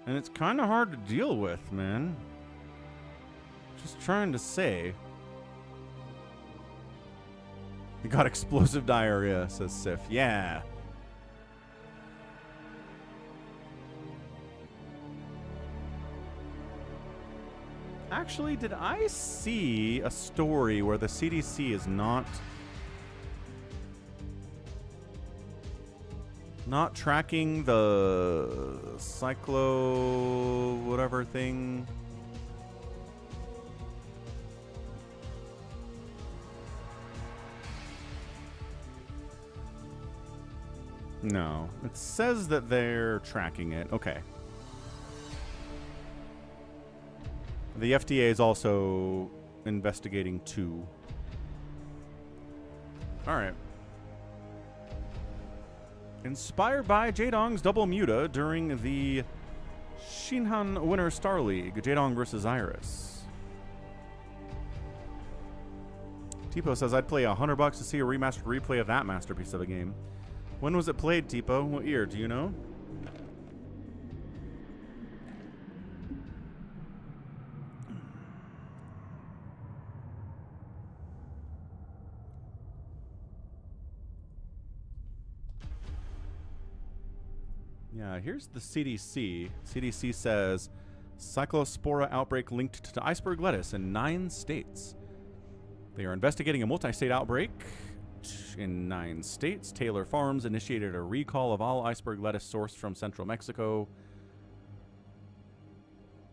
And it's kind of hard to deal with, man. Just trying to say. You got explosive diarrhea, says Sif. Yeah. Actually, did I see a story where the CDC is not tracking the cyclo whatever thing? No. It says that they're tracking it. Okay. The FDA is also investigating too. All right. Inspired by Jaedong's double muta during the Shinhan Winter Star League, Jaedong versus Iris. Tipo says, I'd play $100 to see a remastered replay of that masterpiece of a game. When was it played, Tipo? What year? Do you know? Yeah, here's the CDC. CDC says Cyclospora outbreak linked to iceberg lettuce in 9 states. They are investigating a multi-state outbreak in 9 states. Taylor Farms initiated a recall of all iceberg lettuce sourced from central Mexico.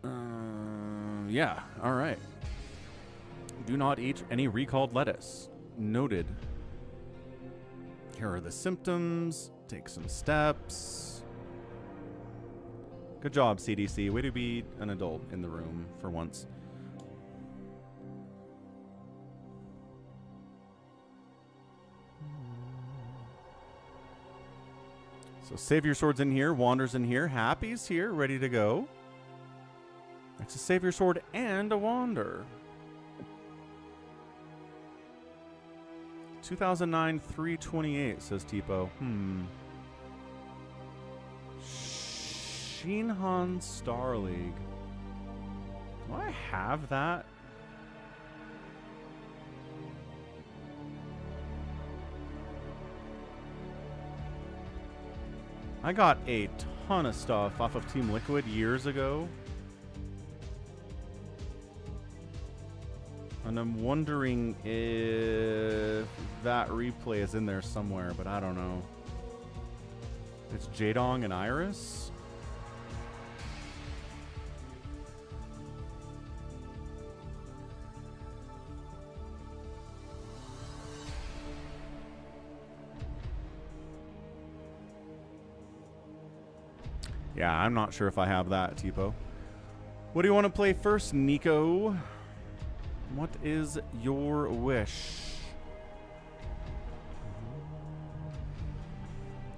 Yeah, all right. Do not eat any recalled lettuce. Noted. Here are the symptoms. Take some steps. Good job, CDC. Way to be an adult in the room for once. So Savior Sword's in here, Wander's in here, Happy's here, ready to go. It's a Savior Sword and a Wander. 2009 328, says Tipo. Shinhan Star League. Do I have that? I got a ton of stuff off of Team Liquid years ago. And I'm wondering if that replay is in there somewhere, but I don't know. It's Jaedong and Iris. Yeah, I'm not sure if I have that, Tipo. What do you want to play first, Nico? What is your wish?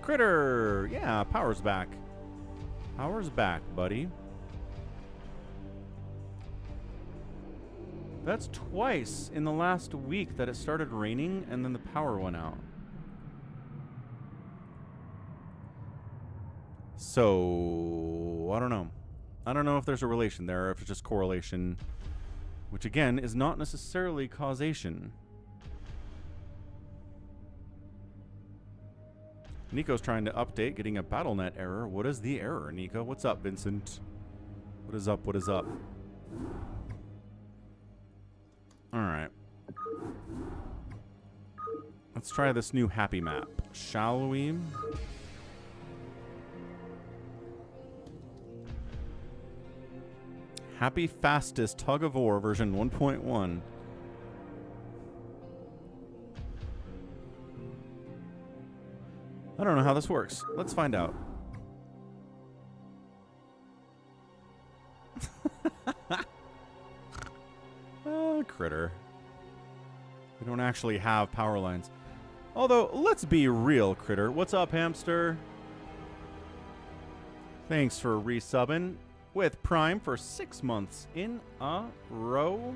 Critter! Yeah, power's back. Power's back, buddy. That's twice in the last week that it started raining and then the power went out. So, I don't know. I don't know if there's a relation there or if it's just correlation, which again is not necessarily causation. Nico's trying to update, getting a BattleNet error. What is the error, Nico? What's up, Vincent? What is up? What is up? All right. Let's try this new happy map, shall we? Happy Fastest Tug of War version 1.1. I don't know how this works. Let's find out. Oh, critter. We don't actually have power lines. Although, let's be real, Critter. What's up, Hamster? Thanks for resubbing with Prime for 6 months in a row.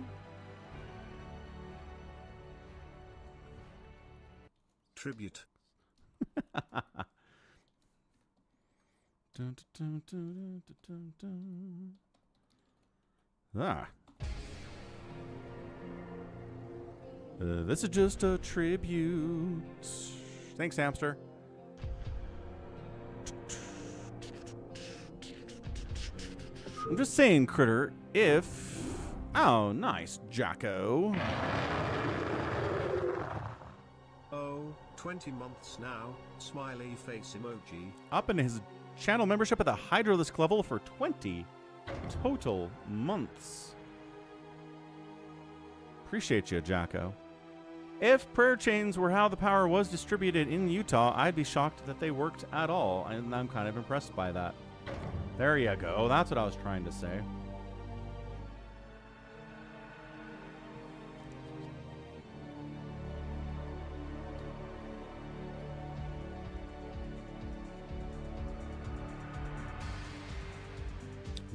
Tribute. Dun, dun, dun, dun, dun, dun. Ah. This is just a tribute. Thanks, Hamster. I'm just saying, Critter, if... Oh, nice, Jacko. Oh, 20 months now. Smiley face emoji. Up in his channel membership at the Hydralisk level for 20 total months. Appreciate you, Jacko. If prayer chains were how the power was distributed in Utah, I'd be shocked that they worked at all, and I'm kind of impressed by that. There you go. That's what I was trying to say.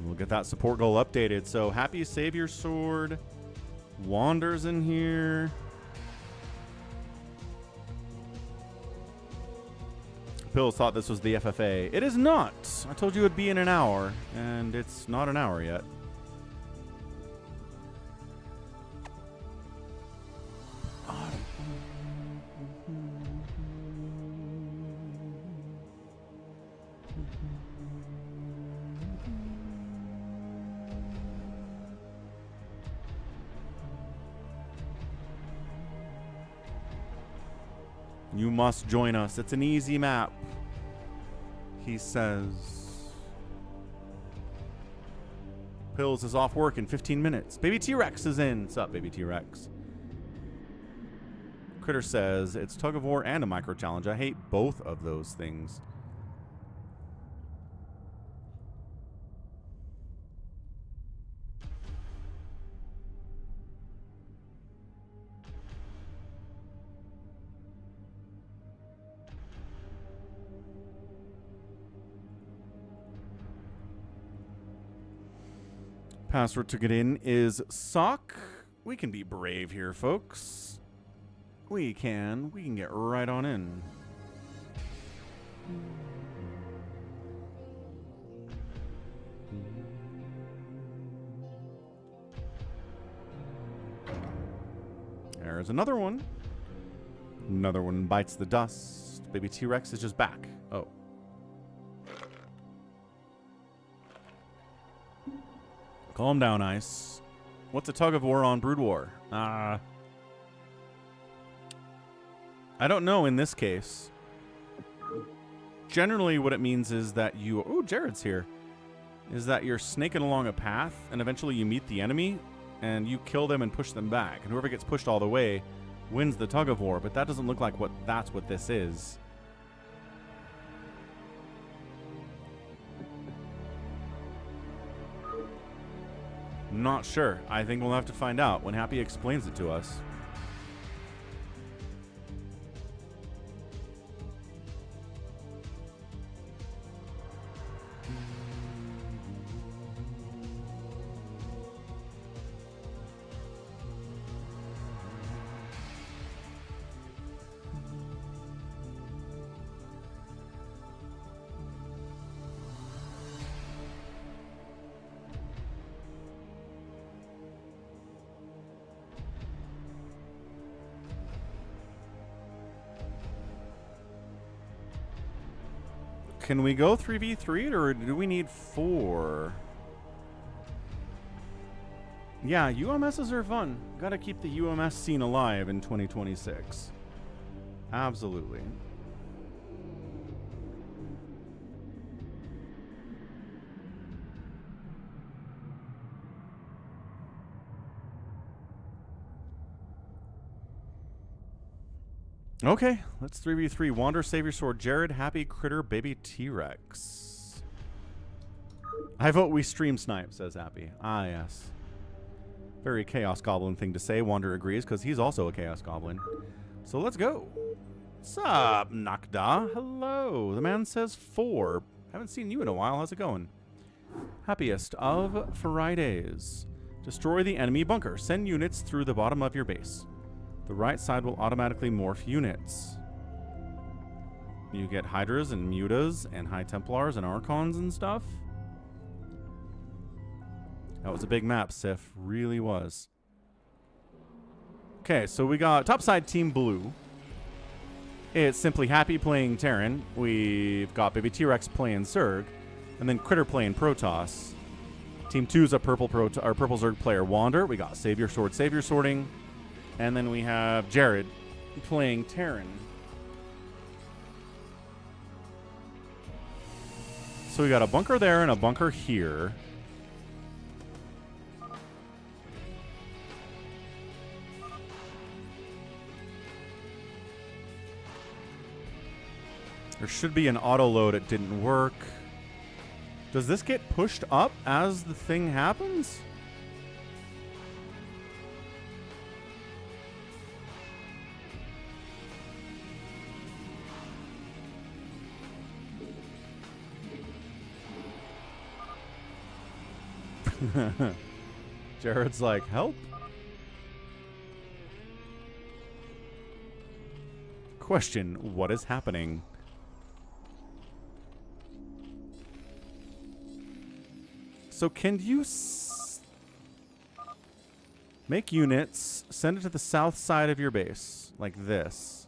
We'll get that support goal updated. So, Happy Savior Sword wanders in here. Pills thought this was the FFA. It is not. I told you it would be in an hour, and it's not an hour yet. You must join us. It's an easy map, he says. Pills is off work in 15 minutes. Baby T-Rex is in. What's up, Baby T-Rex? Critter says, it's Tug of War and a micro challenge. I hate both of those things. Password to get in is sock. We can be brave here, folks. We can get right on in. There's another one. Another one bites the dust. Baby T-Rex is just back. Oh. Calm down, Ice. What's a tug of war on Brood War? I don't know in this case. Generally what it means is that you... Oh, Jared's here. Is that you're snaking along a path, and eventually you meet the enemy, and you kill them and push them back. And whoever gets pushed all the way wins the tug of war, but that doesn't look like that's what this is. Not sure. I think we'll have to find out when Happy explains it to us. Can we go 3v3 or do we need 4? Yeah, UMSs are fun. Gotta keep the UMS scene alive in 2026. Absolutely. Okay, let's 3v3. Wander, Savior Sword, Jared, Happy, Critter, Baby T-Rex. I vote we stream snipe, says Happy. Ah, yes. Very Chaos Goblin thing to say. Wander agrees because he's also a Chaos Goblin. So let's go. What's up, Nakda? Hello. The man says 4. Haven't seen you in a while. How's it going? Happiest of Fridays. Destroy the enemy bunker. Send units through the bottom of your base. The right side will automatically morph units. You get Hydras and Mutas and High Templars and Archons and stuff. That was a big map, Sif. Really was. Okay, so we got topside Team Blue. It's Simply Happy playing Terran. We've got Baby T-Rex playing Zerg. And then Critter playing Protoss. Team 2 is a purple Zerg player, Wander. We got Savior Sword, Savior Sorting. And then we have Jared playing Terran. So we got a bunker there and a bunker here. There should be an auto load. It didn't work. Does this get pushed up as the thing happens? Jared's like, help? Question, what is happening? So can you make units, send it to the south side of your base, like this.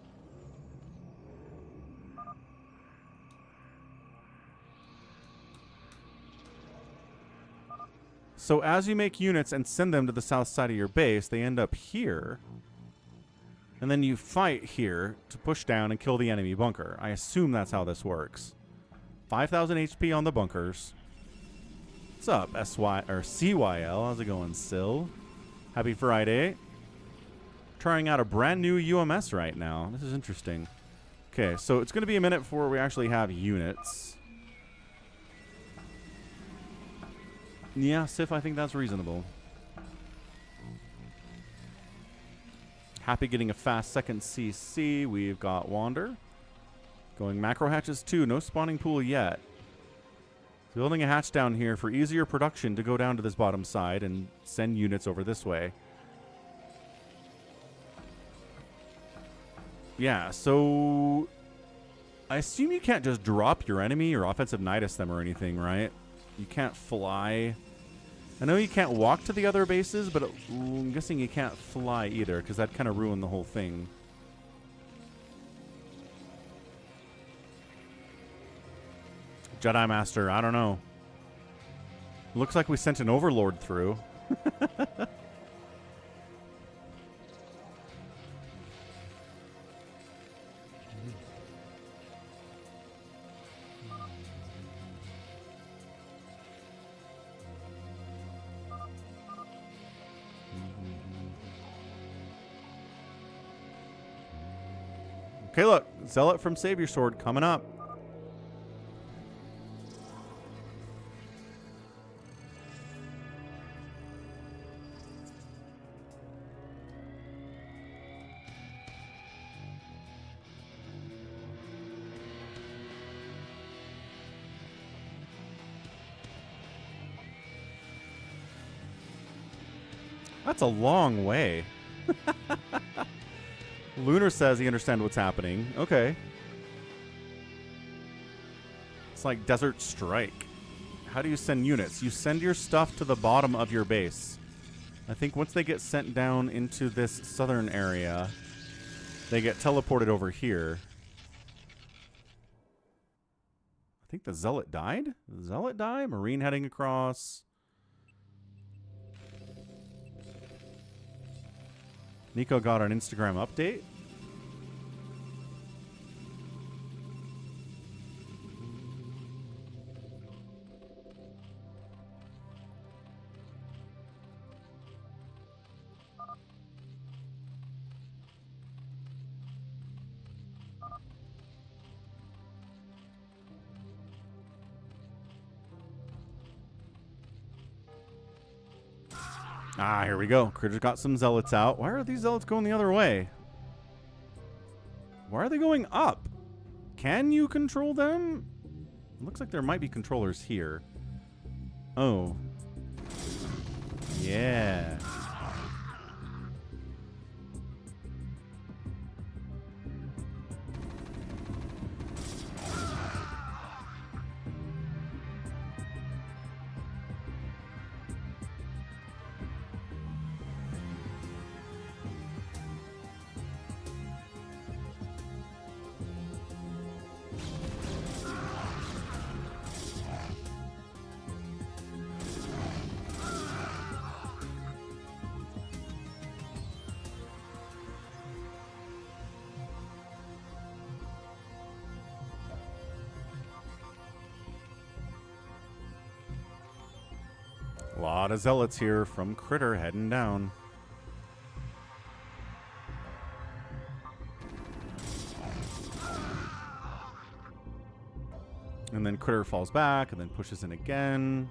So as you make units and send them to the south side of your base, they end up here. And then you fight here to push down and kill the enemy bunker. I assume that's how this works. 5,000 HP on the bunkers. What's up, CYL? How's it going, Sil? Happy Friday. Trying out a brand new UMS right now. This is interesting. Okay, so it's going to be a minute before we actually have units. Yeah, Sif, I think that's reasonable. Happy getting a fast second CC. We've got Wander. Going macro hatches too. No spawning pool yet. Building a hatch down here for easier production to go down to this bottom side and send units over this way. Yeah, so I assume you can't just drop your enemy or offensive nidus them or anything, right? You can't fly. I know you can't walk to the other bases, but I'm guessing you can't fly either, because that'd kind of ruin the whole thing. Jedi Master, I don't know. Looks like we sent an Overlord through. Okay, look. Zealot from Savior Sword coming up. That's a long way. Lunar says he understands what's happening. Okay. It's like Desert Strike. How do you send units? You send your stuff to the bottom of your base. I think once they get sent down into this southern area, they get teleported over here. I think the Zealot died? Did the Zealot die? Marine heading across. Nico got an Instagram update. Ah, here we go. Critter's got some zealots out. Why are these zealots going the other way? Why are they going up? Can you control them? It looks like there might be controllers here. Oh. Yeah. A lot of zealots here from Critter heading down. And then Critter falls back and then pushes in again.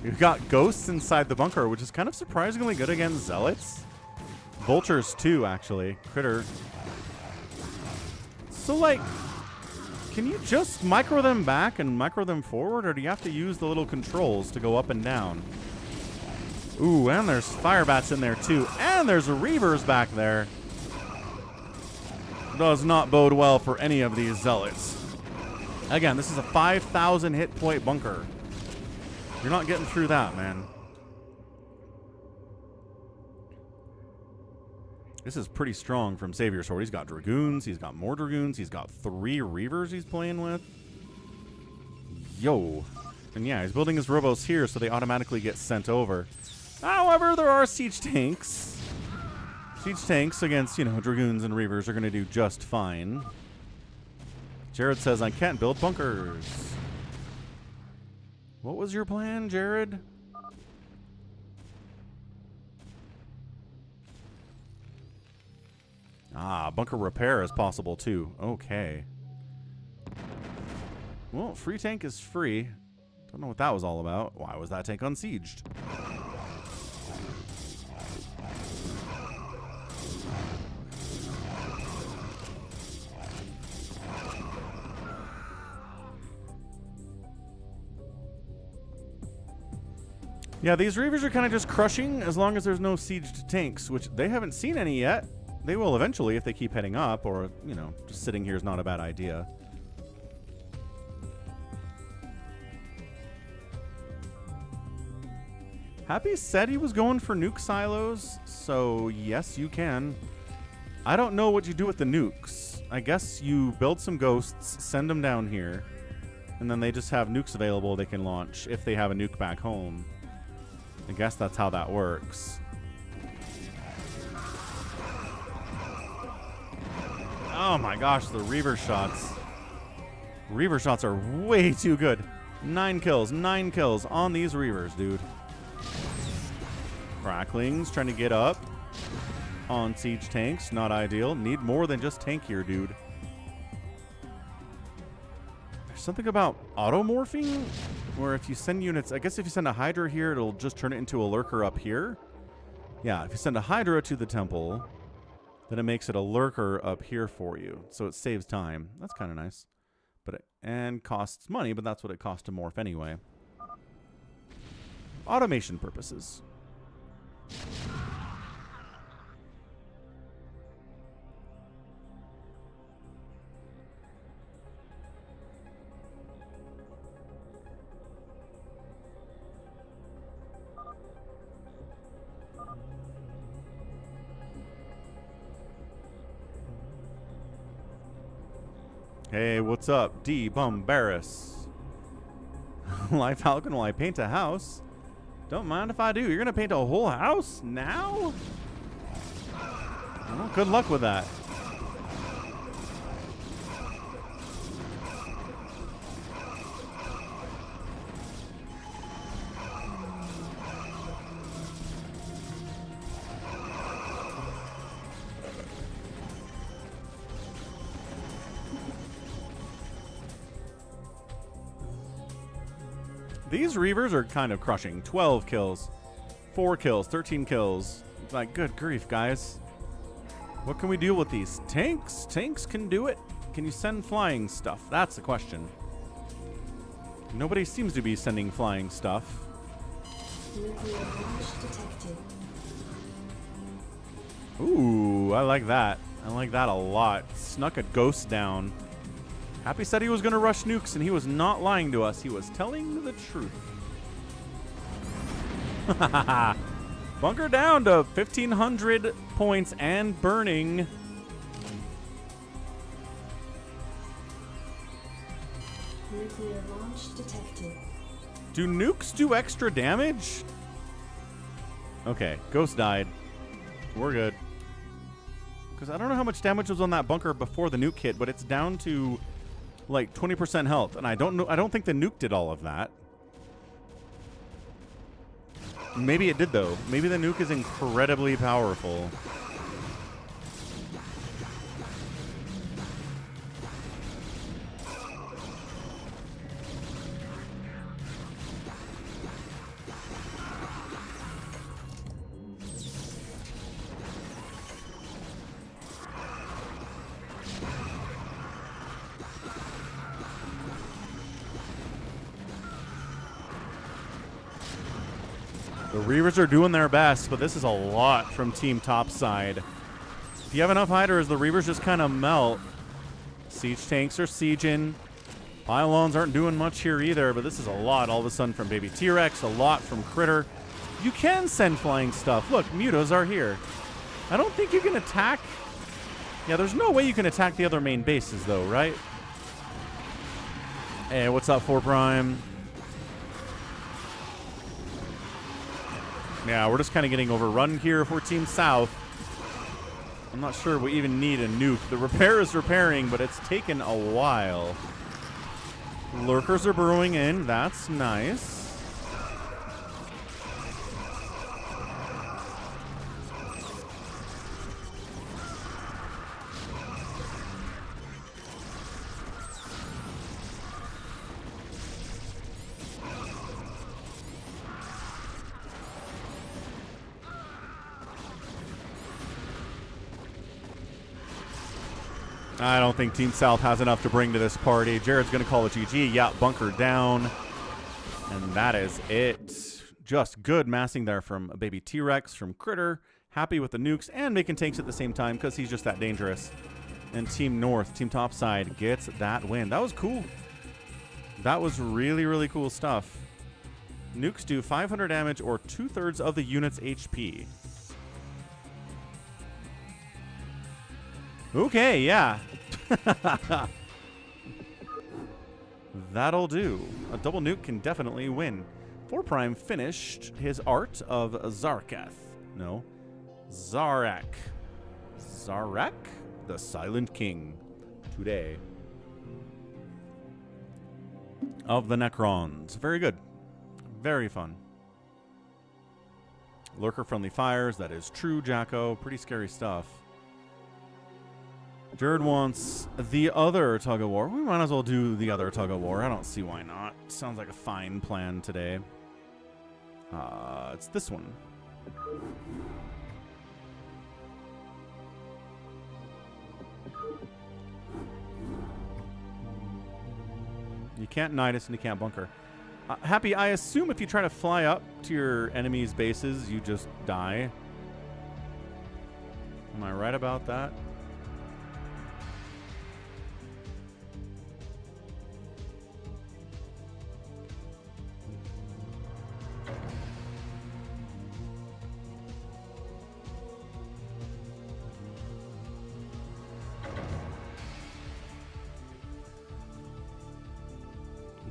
You've got ghosts inside the bunker, which is kind of surprisingly good against zealots. Vultures too, actually. Critter. So, like, can you just micro them back and micro them forward, or do you have to use the little controls to go up and down? Ooh, and there's fire bats in there too. And there's reavers back there. Does not bode well for any of these zealots. Again, this is a 5,000 hit point bunker. You're not getting through that, man. This is pretty strong from Savior Sword. He's got Dragoons. He's got more Dragoons. He's got 3 Reavers he's playing with. Yo. And yeah, he's building his Robos here so they automatically get sent over. However, there are Siege Tanks. Siege Tanks against, you know, Dragoons and Reavers are going to do just fine. Jared says, I can't build bunkers. What was your plan, Jared? Ah, bunker repair is possible too. Okay. Well, free tank is free. Don't know what that was all about. Why was that tank unsieged? Yeah, these Reavers are kind of just crushing as long as there's no sieged tanks, which they haven't seen any yet. They will eventually if they keep heading up, or, you know, just sitting here is not a bad idea. Happy said he was going for nuke silos, so yes, you can. I don't know what you do with the nukes. I guess you build some ghosts, send them down here, and then they just have nukes available they can launch if they have a nuke back home. I guess that's how that works. Oh my gosh, the Reaver shots. Reaver shots are way too good. 9 kills on these Reavers, dude. Cracklings trying to get up on siege tanks. Not ideal. Need more than just tank here, dude. There's something about automorphing where if you send units, I guess if you send a Hydra here, it'll just turn it into a lurker up here. Yeah, if you send a Hydra to the temple, then it makes it a lurker up here for you. So it saves time. That's kind of nice. And costs money, but that's what it costs to morph anyway. Automation purposes. Hey, what's up? D. Barrack's. Live Falcon, while I paint a house. Don't mind if I do. You're going to paint a whole house now? Well, good luck with that. These Reavers are kind of crushing. 12 kills, 4 kills, 13 kills. Like, good grief, guys. What can we do with these? Tanks? Tanks can do it. Can you send flying stuff? That's the question. Nobody seems to be sending flying stuff. Nuclear launch detected. Ooh, I like that. I like that a lot. Snuck a ghost down. Happy said he was going to rush nukes, and he was not lying to us. He was telling the truth. Bunker down to 1,500 points and burning. Nuclear launch detected. Do nukes do extra damage? Okay, ghost died. We're good. Because I don't know how much damage was on that bunker before the nuke hit, but it's down to like 20% health, and I don't think the nuke did all of that. Maybe it did though. Maybe the nuke is incredibly powerful. The Reavers are doing their best, but this is a lot from Team Topside. If you have enough hiders, the Reavers just kind of melt. Siege tanks are sieging. Pylons aren't doing much here either, but this is a lot all of a sudden from Baby T-Rex, a lot from Critter. You can send flying stuff. Look, Mutos are here. I don't think you can attack. Yeah, there's no way you can attack the other main bases, though, right? Hey, what's up, 4 Prime? Yeah, we're just kind of getting overrun here for Team South. I'm not sure we even need a nuke. The repair is repairing, but it's taken a while. Lurkers are burrowing in. That's nice. I don't think Team South has enough to bring to this party. Jared's going to call it GG. Yeah, bunker down. And that is it. Just good massing there from Baby T-Rex, from Critter. Happy with the nukes and making tanks at the same time because he's just that dangerous. And Team North, Team Topside, gets that win. That was cool. That was really, really cool stuff. Nukes do 500 damage or 2/3 of the unit's HP. Okay, yeah. That'll do. A double nuke can definitely win. 4 Prime finished his art of Zarkath. No. Zarak. Zarak? The Silent King. Today. Of the Necrons. Very good. Very fun. Lurker-friendly fires. That is true, Jacko. Pretty scary stuff. Jared wants the other Tug of War. We might as well do the other Tug of War. I don't see why not. Sounds like a fine plan today. It's this one. You can't Nidus and you can't bunker. Happy, I assume if you try to fly up to your enemy's bases, you just die. Am I right about that?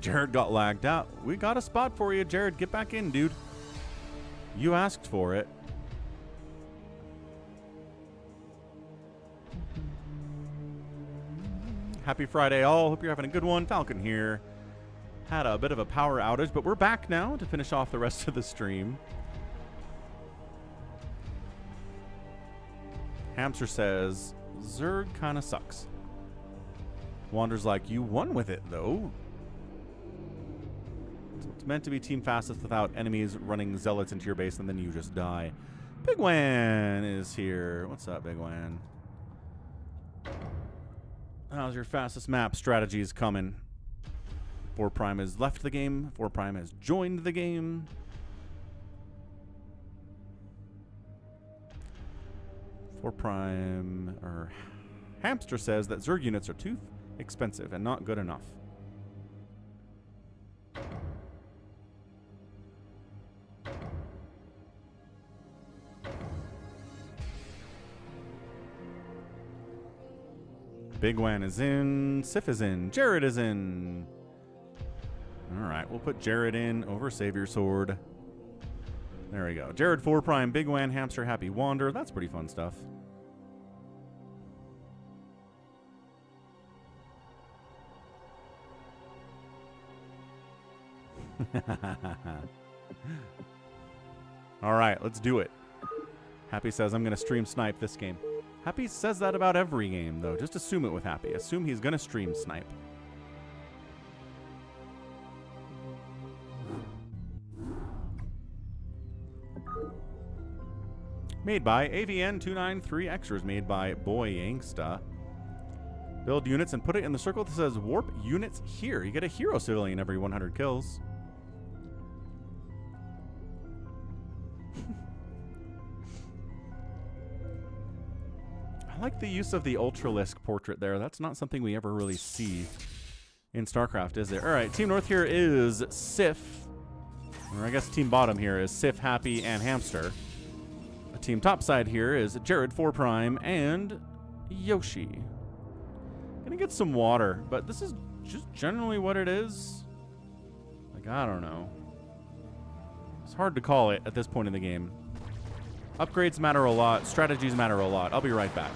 Jared got lagged out. We got a spot for you, Jared. Get back in, dude. You asked for it. Happy Friday, all. Hope you're having a good one. Falcon here. Had a bit of a power outage, but we're back now to finish off the rest of the stream. Hamster says, Zerg kind of sucks. Wander's like, you won with it, though. It's meant to be team fastest without enemies running zealots into your base and then you just die. Big Wan is here. What's up, Big Wan? How's your fastest map strategies coming? 4 Prime has left the game. 4 Prime has joined the game. Prime or Hamster says that Zerg units are too expensive and not good enough. Big Wan is in. Sif is in. Jared is in. All right, we'll put Jared in over Savior Sword. There we go. Jared 4 Prime, Big Wan, Hamster, Happy Wander. That's pretty fun stuff. All right, let's do it. Happy says I'm going to stream snipe this game. Happy says that about every game, though. Just assume it with Happy. Assume he's going to stream snipe. Made by AVN293 Extras, made by Boy Yangsta. Build units and put it in the circle that says warp units here. You get a hero civilian every 100 kills. I like the use of the Ultralisk portrait there. That's not something we ever really see in StarCraft, is there? All right, Team North here is Sif. Or I guess Team Bottom here is Sif, Happy, and Hamster. Team Topside here is Jared 4 Prime and Yoshi. Gonna get some water, but this is just generally what it is. Like, I don't know. It's hard to call it at this point in the game. Upgrades matter a lot. Strategies matter a lot. I'll be right back.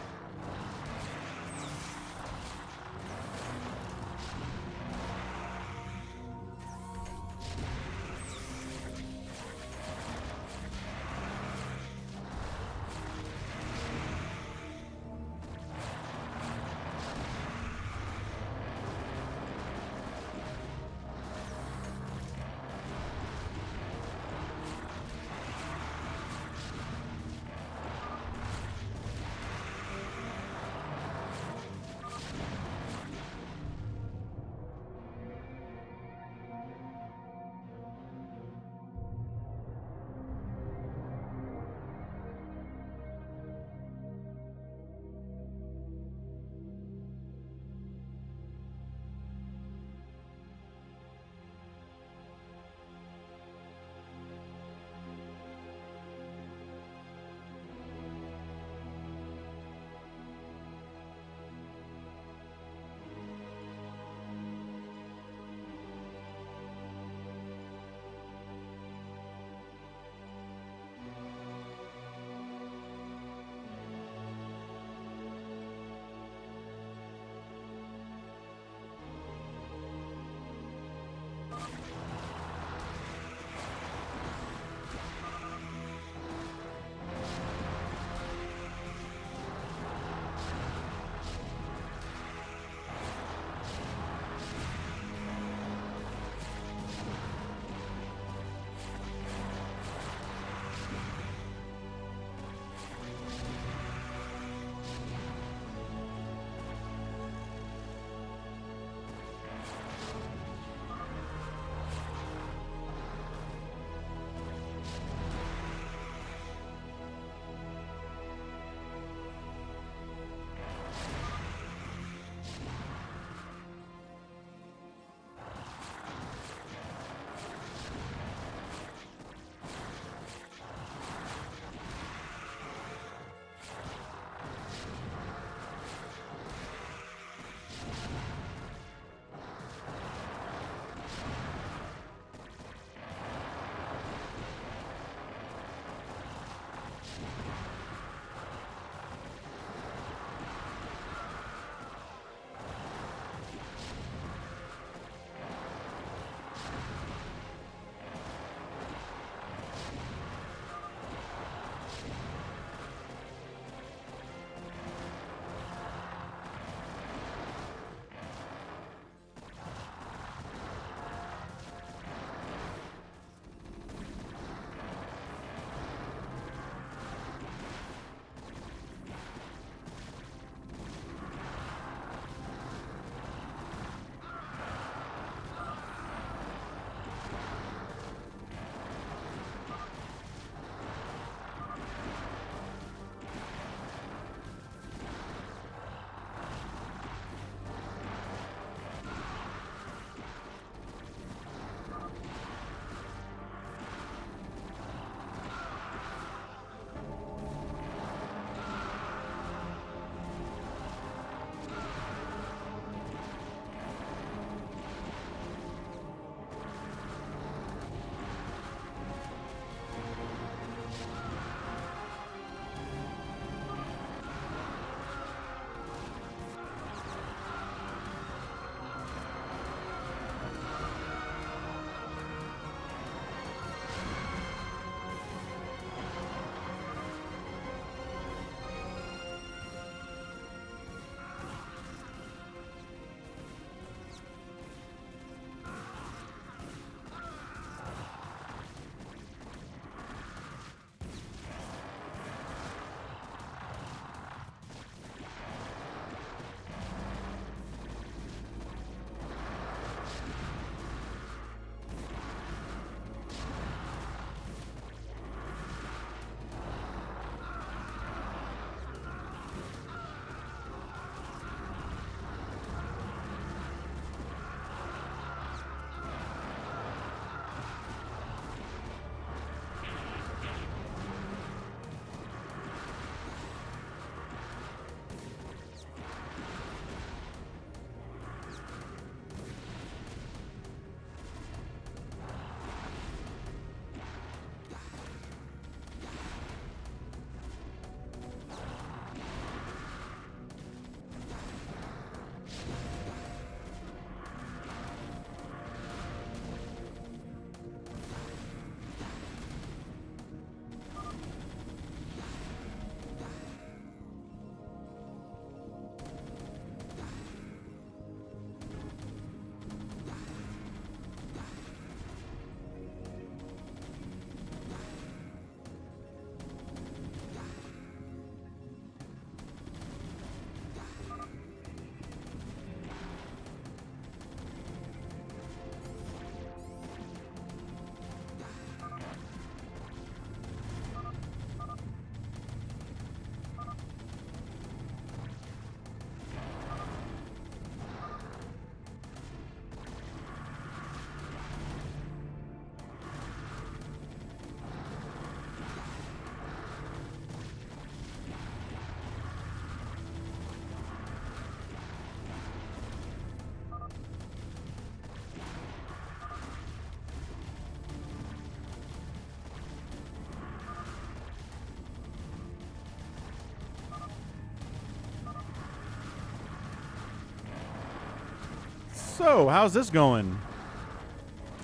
So, how's this going?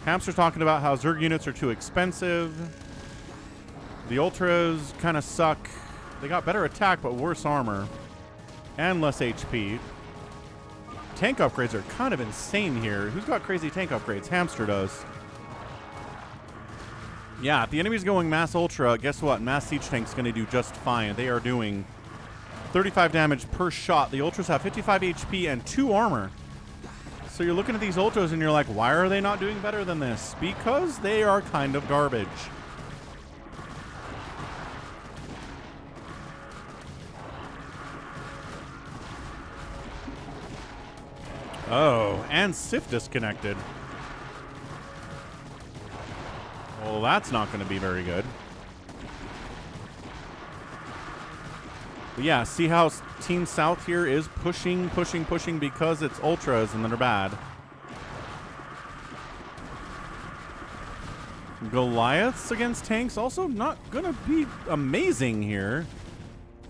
Hamster's talking about how Zerg units are too expensive. The Ultras kind of suck. They got better attack, but worse armor. And less HP. Tank upgrades are kind of insane here. Who's got crazy tank upgrades? Hamster does. Yeah, if the enemy's going Mass Ultra, guess what? Mass Siege Tank's going to do just fine. They are doing 35 damage per shot. The Ultras have 55 HP and 2 armor. So you're looking at these Ultras and you're like, why are they not doing better than this? Because they are kind of garbage. Oh, and Sif disconnected. Well, that's not going to be very good. But yeah, see how Team South here is pushing because it's Ultras and they're bad. Goliaths against tanks also not going to be amazing here.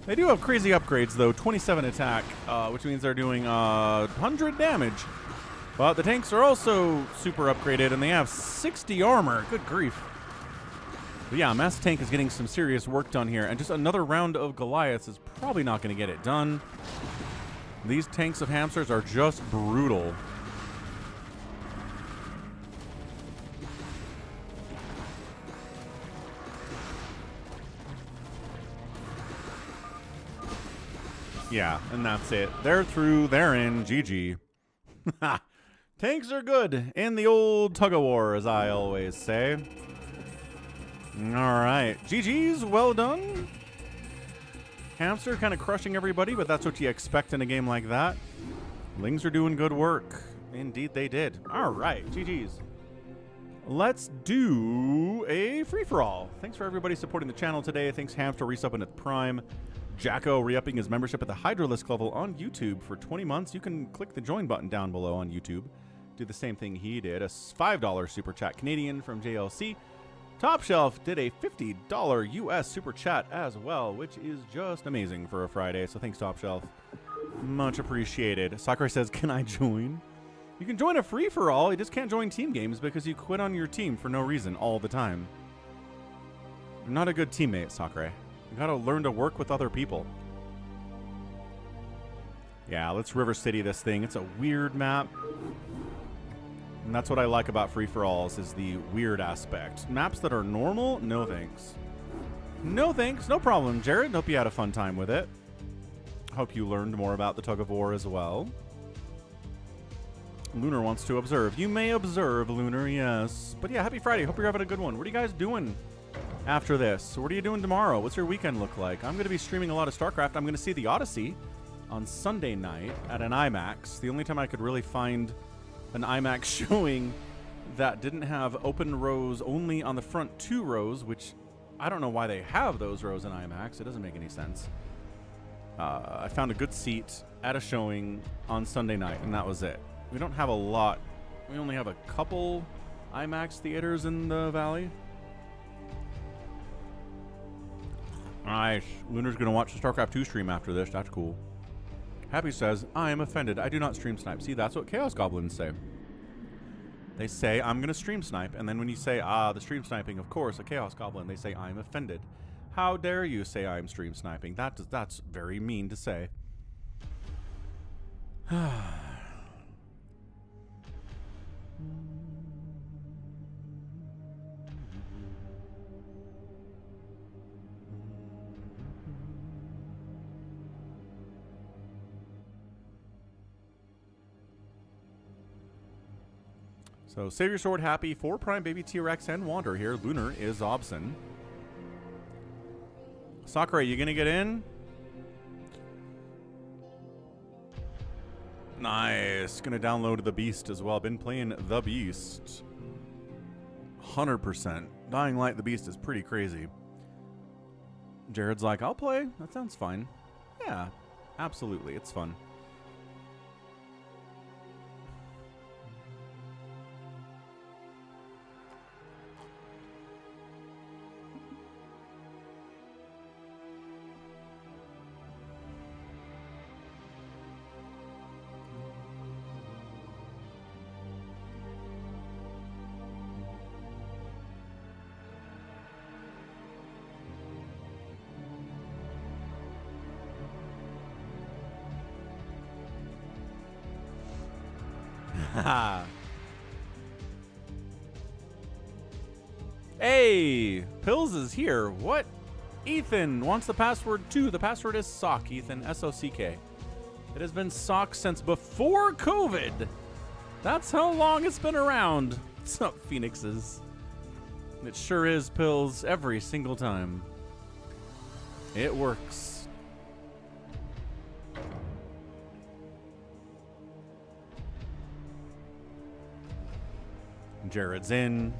They do have crazy upgrades, though. 27 attack, which means they're doing 100 damage. But the tanks are also super upgraded, and they have 60 armor. Good grief. But yeah, Mass Tank is getting some serious work done here, and just another round of Goliaths is probably not going to get it done. These tanks of Hamsters are just brutal. Yeah, and that's it. They're through. They're in. GG. Tanks are good in the old tug of war, as I always say. All right. GG's. Well done. Hamster kind of crushing everybody, but that's what you expect in a game like that. Lings are doing good work. Indeed, they did. All right. GG's. Let's do a free-for-all. Thanks for everybody supporting the channel today. Thanks, Hamster, resubbing at Prime. Jacko re-upping his membership at the Hydralisk level on YouTube for 20 months. You can click the join button down below on YouTube. Do the same thing he did. A $5 super chat Canadian from JLC. Top Shelf did a $50 US super chat as well, which is just amazing for a Friday. So thanks, Top Shelf. Much appreciated. Sakurai says, can I join? You can join a free-for-all. You just can't join team games because you quit on your team for no reason all the time. You're not a good teammate, Sakurai. You gotta learn to work with other people. Yeah, let's River City this thing. It's a weird map. And that's what I like about free-for-alls, is the weird aspect. Maps that are normal, no thanks. No thanks, no problem, Jared. Hope you had a fun time with it. Hope you learned more about the Tug of War as well. Lunar wants to observe. You may observe, Lunar, yes. But yeah, happy Friday. Hope you're having a good one. What are you guys doing after this? What are you doing tomorrow? What's your weekend look like? I'm going to be streaming a lot of StarCraft. I'm going to see the Odyssey on Sunday night at an IMAX. The only time I could really find an IMAX showing that didn't have open rows only on the front 2 rows, which I don't know why they have those rows in IMAX. It doesn't make any sense. I found a good seat at a showing on Sunday night, and that was it. We don't have a lot. We only have a couple IMAX theaters in the valley. Nice. Lunar's going to watch the StarCraft 2 stream after this. That's cool. Happy says, I am offended. I do not stream snipe. See, that's what Chaos Goblins say. They say, I'm going to stream snipe. And then when you say, the stream sniping, of course, a Chaos Goblin, they say, I'm offended. How dare you say I'm stream sniping? That's very mean to say. So, Save Your Sword happy. 4 Prime Baby T-Rex and Wander here. Lunar is Obson. Sakurai, you gonna get in? Nice. Gonna download The Beast as well. Been playing The Beast. 100%. Dying Light The Beast is pretty crazy. Jared's like, I'll play. That sounds fine. Yeah, absolutely. It's fun. Hey, Pills is here. What? Ethan wants the password too. The password is SOCK, Ethan. S-O-C-K. It has been SOCK since before COVID. That's how long it's been around. What's up, Phoenixes? It sure is, Pills, every single time. It works. Jared's in.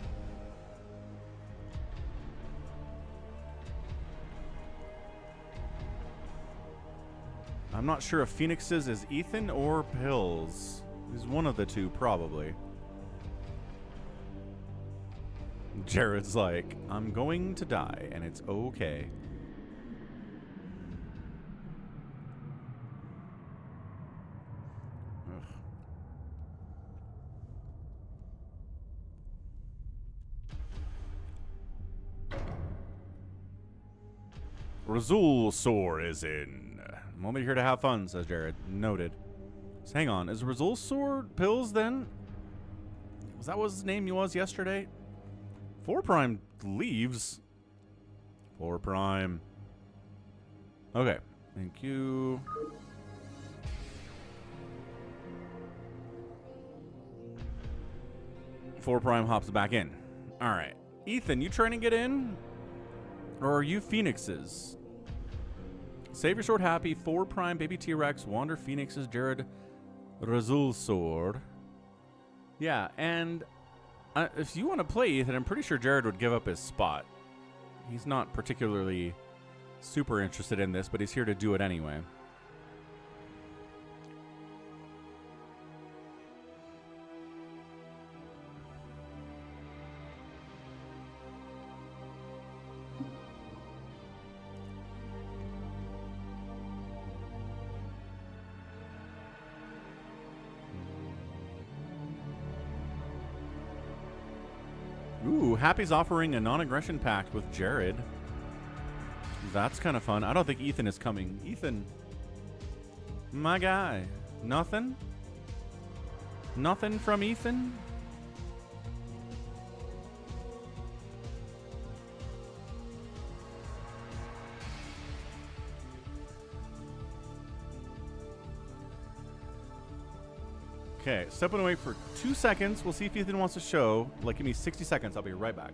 I'm not sure if Phoenix's is Ethan or Pills. He's one of the two, probably. Jared's like, I'm going to die, and it's okay. Razul Sor is in. I'm only here to have fun, says Jared. Noted. So hang on. Is Razul Sor Pills then? Was that what his name was yesterday? 4 Prime leaves. 4 Prime. Okay. Thank you. Four Prime hops back in. All right. Ethan, you trying to get in? Or are you Phoenixes? Save your sword happy. 4 Prime, Baby T-Rex, Wander Phoenixes, Jared Razul Sword. Yeah, and if you want to play Ethan, I'm pretty sure Jared would give up his spot. He's not particularly super interested in this, but he's here to do it anyway. Ooh, Happy's offering a non-aggression pact with Jared. That's kind of fun. I don't think Ethan is coming. Ethan. My guy. Nothing? Nothing from Ethan? Okay, stepping away for 2 seconds. We'll see if Ethan wants to show. Like, give me 60 seconds. I'll be right back.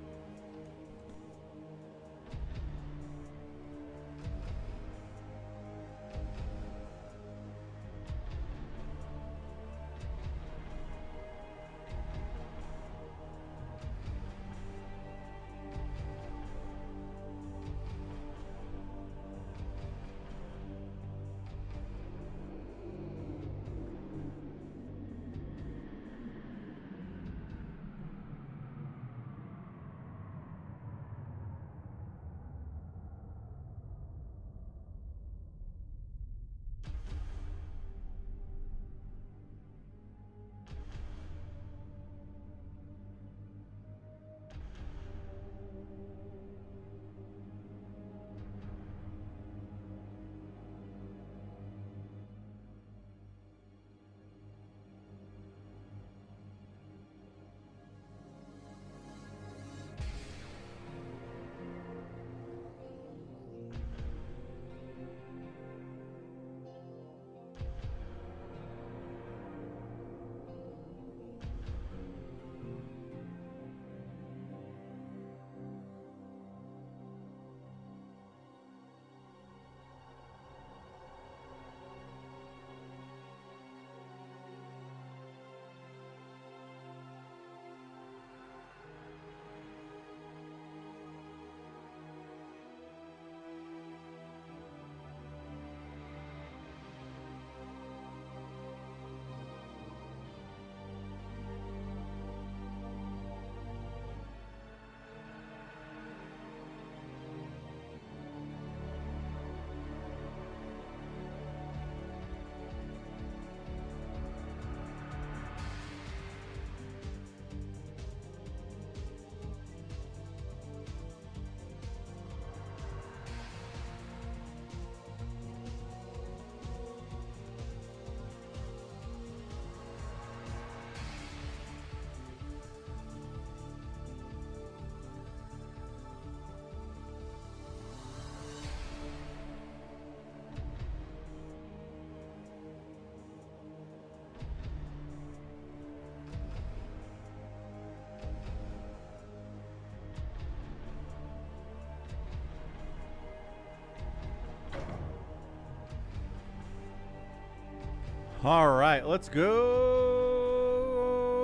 All right, let's go.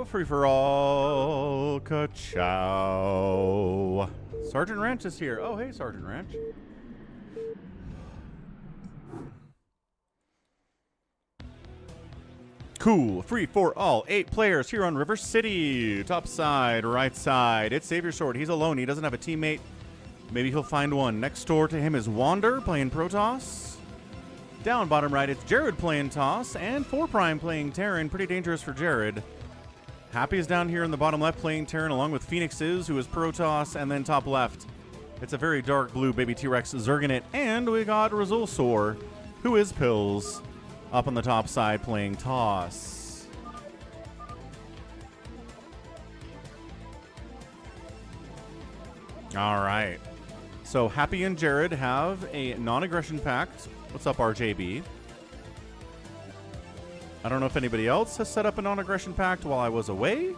Free for all. Ka-chow. Sergeant Ranch is here. Oh, hey, Sergeant Ranch. Cool. Free for all. 8 players here on River City. Top side, right side. It's Savior Sword. He's alone. He doesn't have a teammate. Maybe he'll find one. Next door to him is Wander playing Protoss. Down bottom right, it's Jared playing Toss. And 4 Prime playing Terran. Pretty dangerous for Jared. Happy is down here in the bottom left playing Terran along with Phoenix's, who is Protoss. And then top left, it's a very dark blue baby T-Rex Zerganit. And we got Razulsor, who is Pills, up on the top side playing Toss. All right. So Happy and Jared have a non-aggression pact. What's up, RJB? I don't know if anybody else has set up a non-aggression pact while I was away.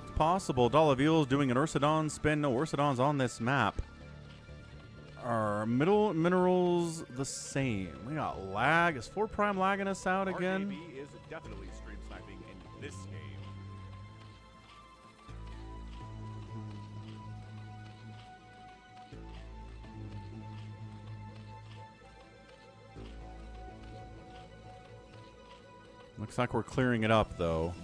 It's possible. Dalavil's doing an Ursidon spin. No Ursidons on this map. Are middle minerals the same? We got lag. Is 4 Prime lagging us out again? RJB is definitely stream sniping in this game. Looks like we're clearing it up, though.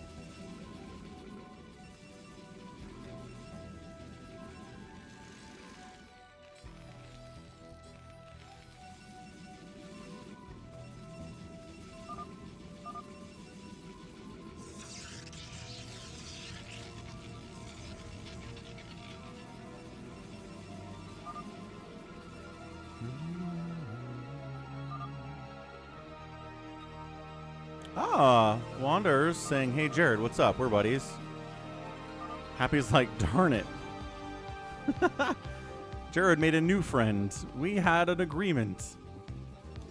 Ah, Wander's saying, hey, Jared, what's up? We're buddies. Happy's like, darn it. Jared made a new friend. We had an agreement.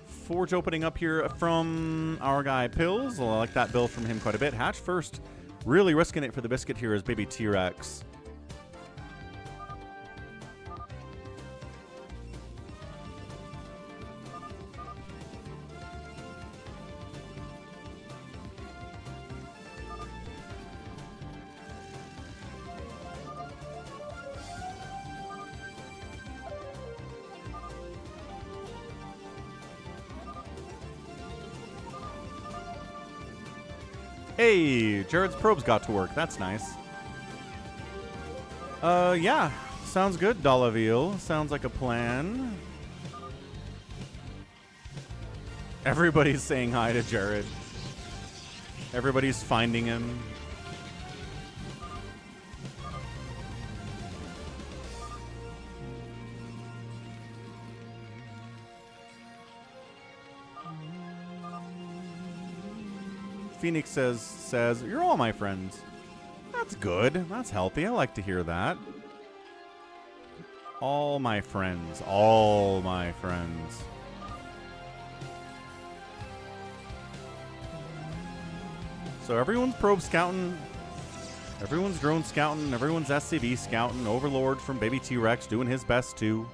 Forge opening up here from our guy, Pills. I like that build from him quite a bit. Hatch first, really risking it for the biscuit here is baby T-Rex. Hey, Jared's probes got to work. That's nice. Yeah. Sounds good, Dalaville. Sounds like a plan. Everybody's saying hi to Jared. Everybody's finding him. Phoenix says, you're all my friends. That's good. That's healthy. I like to hear that. All my friends. All my friends. So everyone's probe scouting. Everyone's drone scouting. Everyone's SCV scouting. Overlord from baby T-Rex doing his best too.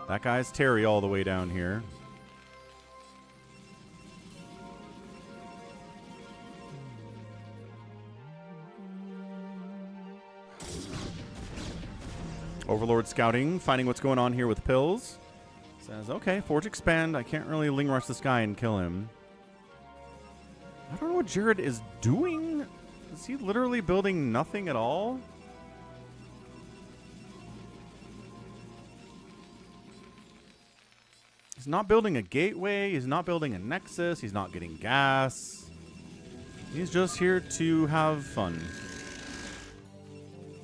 That guy's Terry all the way down here. Overlord scouting, finding what's going on here with Pills. Says, okay, Forge expand. I can't really Ling Rush this guy and kill him. I don't know what Jared is doing. Is he literally building nothing at all? He's not building a gateway. He's not building a nexus. He's not getting gas. He's just here to have fun.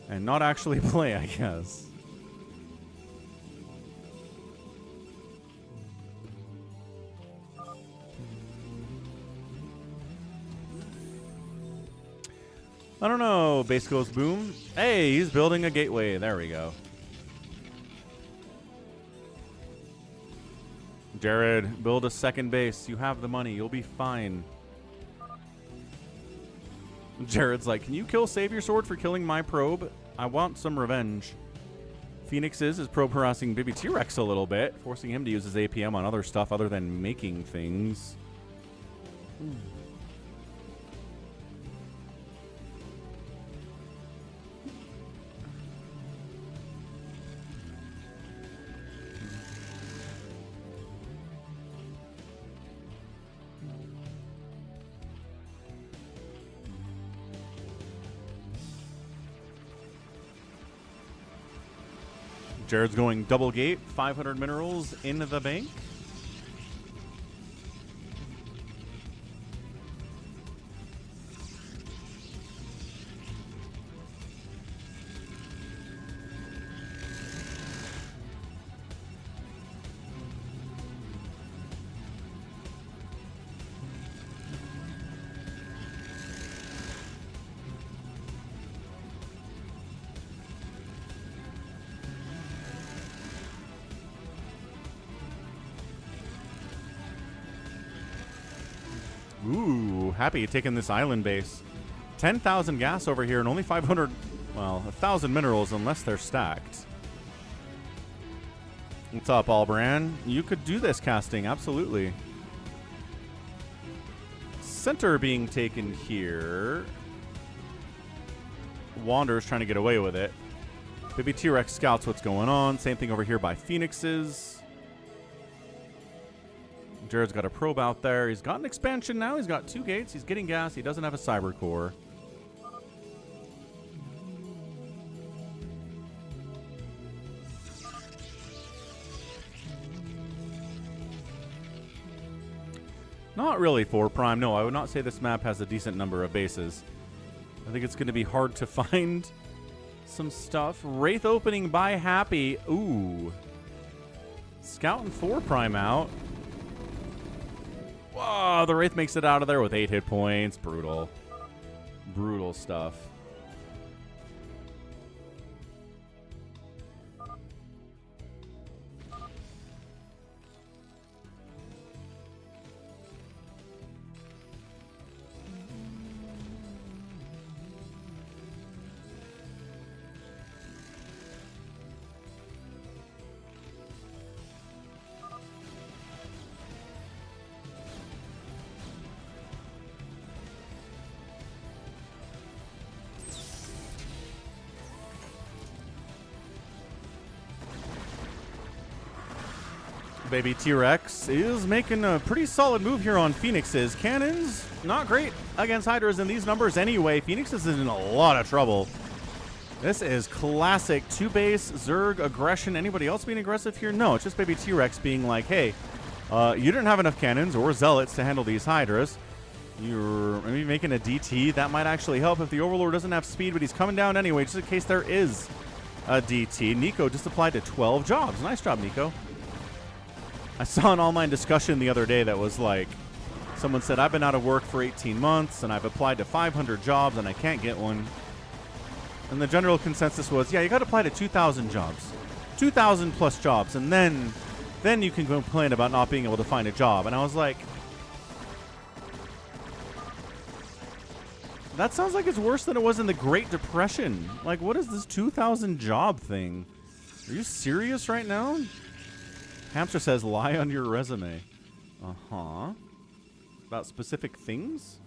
And not actually play, I guess. I don't know, Base goes boom. Hey, he's building a gateway. There we go. Jared, build a second base. You have the money. You'll be fine. Jared's like, can you kill Savior Sword for killing my probe? I want some revenge. Phoenix is probe harassing baby T-Rex a little bit, forcing him to use his APM on other stuff other than making things. Jared's going double gate, 500 minerals in the bank. Ooh, happy taking this island base. 10,000 gas over here and only 500, well, 1,000 minerals unless they're stacked. What's up, Albran? You could do this casting, absolutely. Center being taken here. Wander's trying to get away with it. Baby T-Rex scouts what's going on. Same thing over here by Phoenixes. Jared's got a probe out there. He's got an expansion now. He's got 2 gates. He's getting gas. He doesn't have a cyber core. Not really 4 prime. No, I would not say this map has a decent number of bases. I think it's going to be hard to find some stuff. Wraith opening by Happy. Ooh. Scout and 4 prime out. Whoa, the Wraith makes it out of there with 8 hit points. Brutal. Brutal stuff. Baby T-Rex is making a pretty solid move here on Phoenixes. Cannons, not great against Hydras in these numbers anyway. Phoenixes is in a lot of trouble. This is classic 2-base Zerg aggression. Anybody else being aggressive here? No, it's just Baby T-Rex being like, hey, you didn't have enough cannons or zealots to handle these Hydras. You're maybe making a DT. That might actually help if the Overlord doesn't have speed, but he's coming down anyway, just in case there is a DT. Nico just applied to 12 jobs. Nice job, Nico. I saw an online discussion the other day that was like, someone said, I've been out of work for 18 months and I've applied to 500 jobs and I can't get one. And the general consensus was, yeah, you got to apply to 2,000 jobs. 2,000 plus jobs. And then you can complain about not being able to find a job. And I was like, that sounds like it's worse than it was in the Great Depression. Like, what is this 2,000 job thing? Are you serious right now? Hamster says, lie on your resume. Uh-huh. About specific things?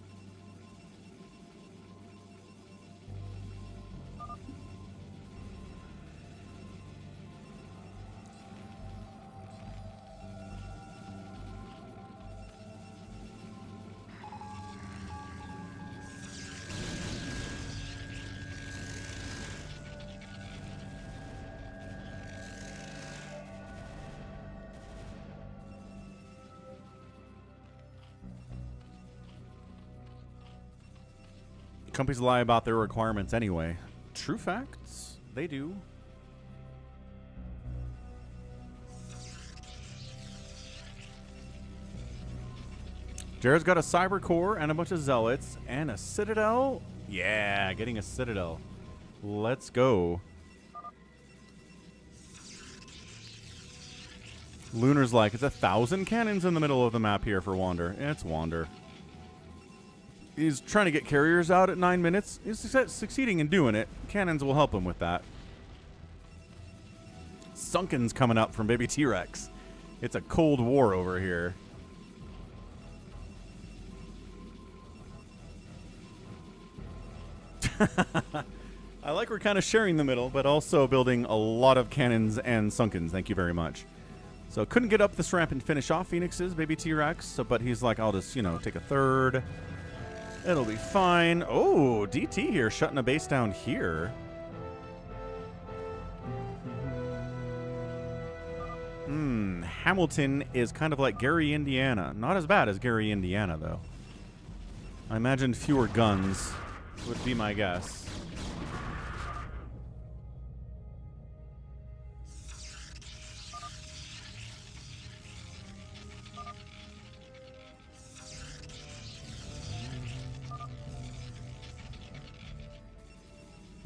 Companies lie about their requirements anyway. True facts. They do. Jared's got a cyber core and a bunch of zealots and a citadel. Yeah, getting a citadel. Let's go. Lunar's like, it's 1,000 cannons in the middle of the map here for Wander. It's Wander. He's trying to get carriers out at 9 minutes. He's succeeding in doing it. Cannons will help him with that. Sunken's coming up from Baby T-Rex. It's a cold war over here. I like we're kind of sharing the middle, but also building a lot of cannons and Sunkens. Thank you very much. So couldn't get up this ramp and finish off Phoenix's Baby T-Rex. So, but he's like, I'll just, you know, take a third. It'll be fine. Oh, DT here, shutting a base down here. Hamilton is kind of like Gary, Indiana. Not as bad as Gary, Indiana, though. I imagine fewer guns would be my guess.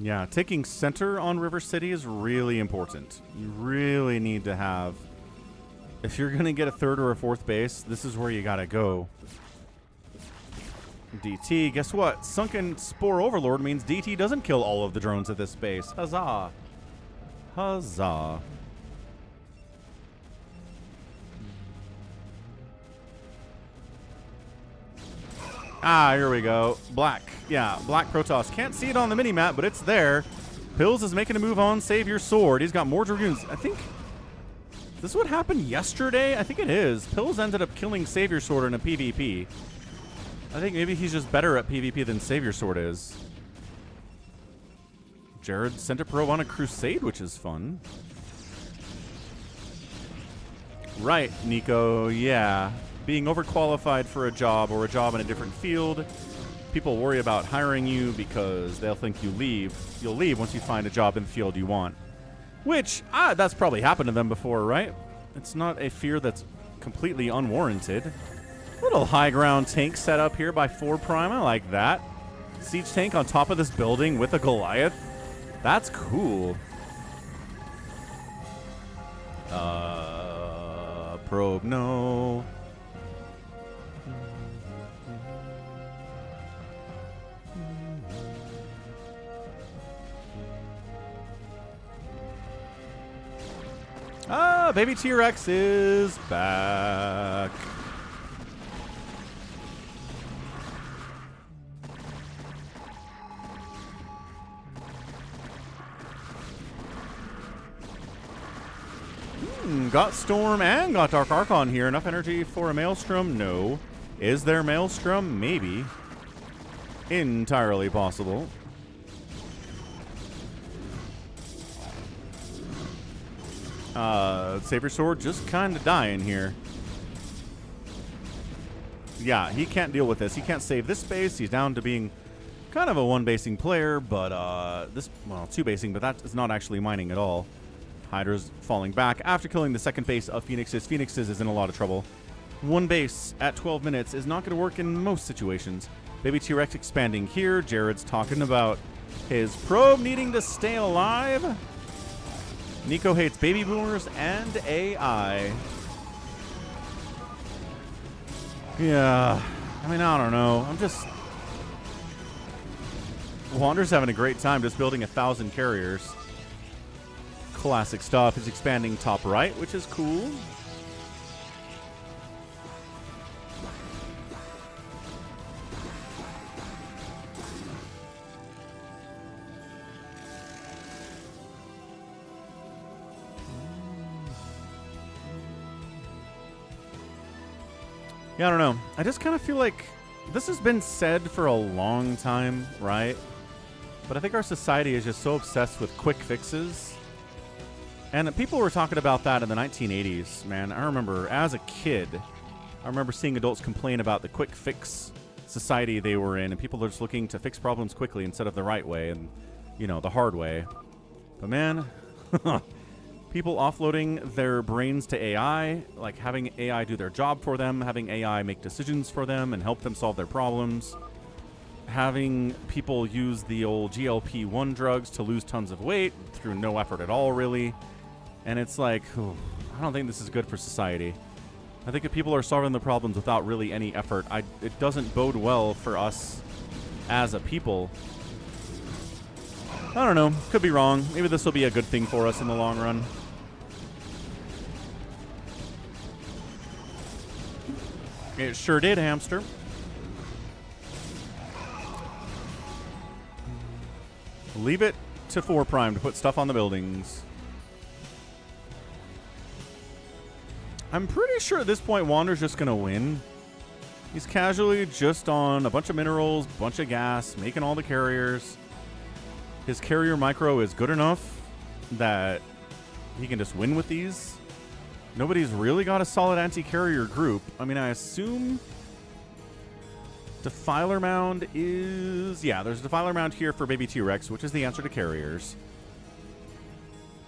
Yeah, taking center on River City is really important. You really need to have... If you're going to get a third or a fourth base, this is where you got to go. DT, guess what? Sunken Spore Overlord means DT doesn't kill all of the drones at this base. Huzzah. Huzzah. Ah, here we go. Black. Yeah, Black Protoss. Can't see it on the mini-map, but it's there. Pills is making a move on Save Your Sword. He's got more Dragoons. I think... This is what happened yesterday? I think it is. Pills ended up killing Save Your Sword in a PvP. I think maybe he's just better at PvP than Save Your Sword is. Jared sent a probe on a crusade, which is fun. Right, Nico. Yeah. Being overqualified for a job or a job in a different field. People worry about hiring you because they'll think you leave. You'll leave once you find a job in the field you want. Which, that's probably happened to them before, right? It's not a fear that's completely unwarranted. Little high ground tank set up here by 4 Prime. I like that. Siege tank on top of this building with a Goliath. That's cool. Probe, no. Baby T-Rex is back. Got Storm and got Dark Archon here. Enough energy for a Maelstrom? No. Is there Maelstrom? Maybe. Entirely possible. Save Your Sword just kind of dying here. Yeah, he can't deal with this. He can't save this base. He's down to being kind of a one-basing player, but this, well, two-basing, but that is not actually mining at all. Hydra's falling back after killing the second base of Phoenix's. Phoenix's is in a lot of trouble. One base at 12 minutes is not going to work in most situations. Baby T-Rex expanding here. Jared's talking about his probe needing to stay alive. Nico hates baby boomers and AI. Yeah, I mean, I don't know. I'm just... Wander's having a great time just building 1,000 carriers. Classic stuff. He's expanding top right, which is cool. Yeah, I don't know. I just kind of feel like this has been said for a long time, right? But I think our society is just so obsessed with quick fixes. And people were talking about that in the 1980s, man. I remember as a kid, I remember seeing adults complain about the quick fix society they were in, and people are just looking to fix problems quickly instead of the right way and, you know, the hard way. But man, people offloading their brains to AI, like having AI do their job for them, having AI make decisions for them and help them solve their problems, having people use the old GLP-1 drugs to lose tons of weight through no effort at all, really. And it's like, I don't think this is good for society. I think if people are solving the problems without really any effort, it doesn't bode well for us as a people. I don't know. Could be wrong. Maybe this will be a good thing for us in the long run. It sure did, hamster. Leave it to 4 Prime to put stuff on the buildings. I'm pretty sure at this point Wander's just going to win. He's casually just on a bunch of minerals, bunch of gas, making all the carriers. His carrier micro is good enough that he can just win with these. Nobody's really got a solid anti-carrier group. I mean, I assume Defiler Mound is... Yeah, there's a Defiler Mound here for Baby T-Rex, which is the answer to carriers.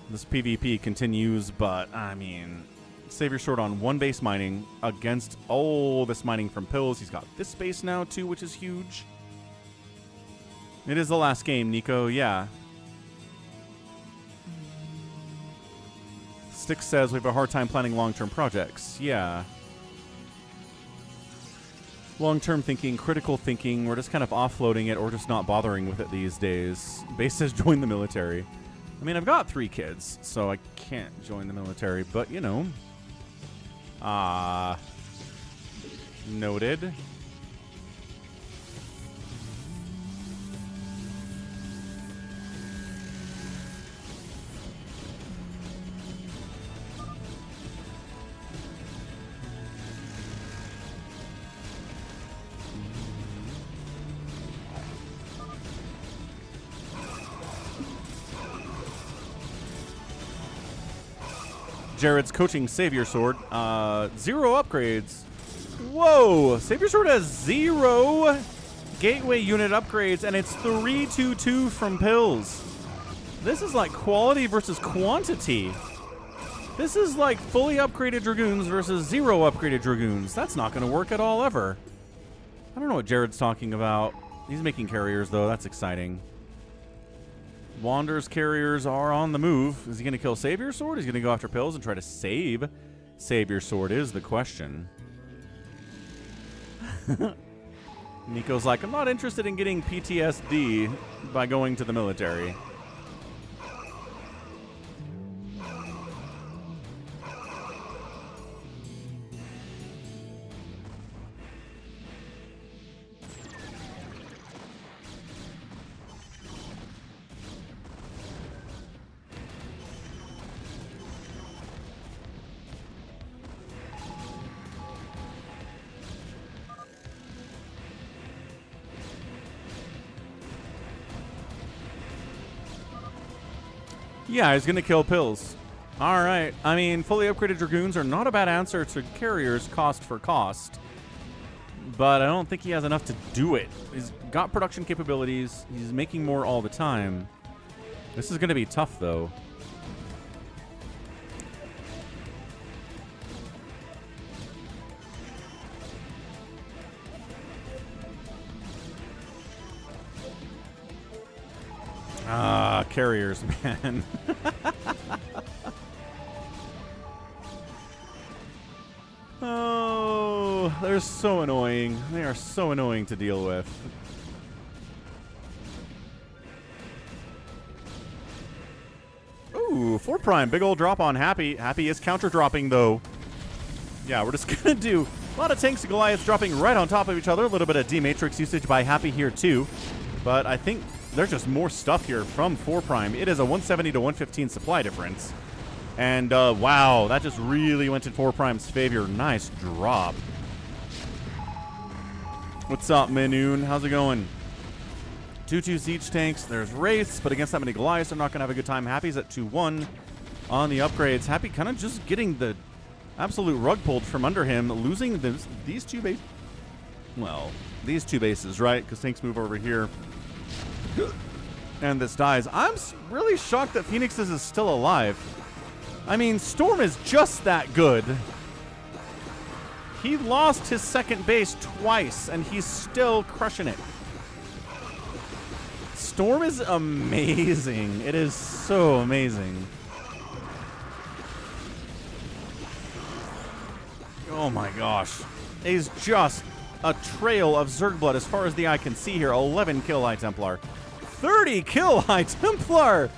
This PvP continues, but, I mean... Savior Sword on one base mining against all this mining from Pills. He's got this base now, too, which is huge. It is the last game, Nico. Yeah. Styx says we have a hard time planning long-term projects. Yeah. Long-term thinking, critical thinking. We're just kind of offloading it or just not bothering with it these days. Base says join the military. I mean, I've got 3 kids, so I can't join the military, but, you know... Noted. Jared's coaching Savior Sword. 0 upgrades. Whoa! Savior Sword has 0 gateway unit upgrades, and it's 3-2-2 from Pills. This is like quality versus quantity. This is like fully upgraded Dragoons versus 0 upgraded Dragoons. That's not going to work at all ever. I don't know what Jared's talking about. He's making carriers, though. That's exciting. Wander's carriers are on the move. Is he going to kill Savior Sword? He's going to go after Pills and try to save Savior Sword is the question. Nico's like, I'm not interested in getting PTSD by going to the military. Yeah, he's going to kill Pills. All right. I mean, fully upgraded Dragoons are not a bad answer to carriers cost for cost. But I don't think he has enough to do it. He's got production capabilities. He's making more all the time. This is going to be tough, though. Carriers, man. Oh, they're so annoying. They are so annoying to deal with. Ooh, 4 Prime. Big old drop on Happy. Happy is counter-dropping, though. Yeah, we're just going to do a lot of tanks and Goliaths dropping right on top of each other. A little bit of D-Matrix usage by Happy here, too. But I think there's just more stuff here from 4 Prime. It is a 170 to 115 supply difference. And, wow, that just really went in 4 Prime's favor. Nice drop. What's up, Minoon? How's it going? 2-2 siege tanks. There's Wraiths, but against that many Goliaths, I'm not going to have a good time. Happy's at 2-1 on the upgrades. Happy kind of just getting the absolute rug pulled from under him, losing these 2 bases. Well, these 2 bases, right? Because tanks move over here. And this dies. I'm really shocked that Phoenix's is still alive. I mean, Storm is just that good. He lost his second base twice, and he's still crushing it. Storm is amazing. It is so amazing. Oh my gosh. He's just a trail of Zergblood as far as the eye can see here. 11 kill High Templar. 30 kill High Templar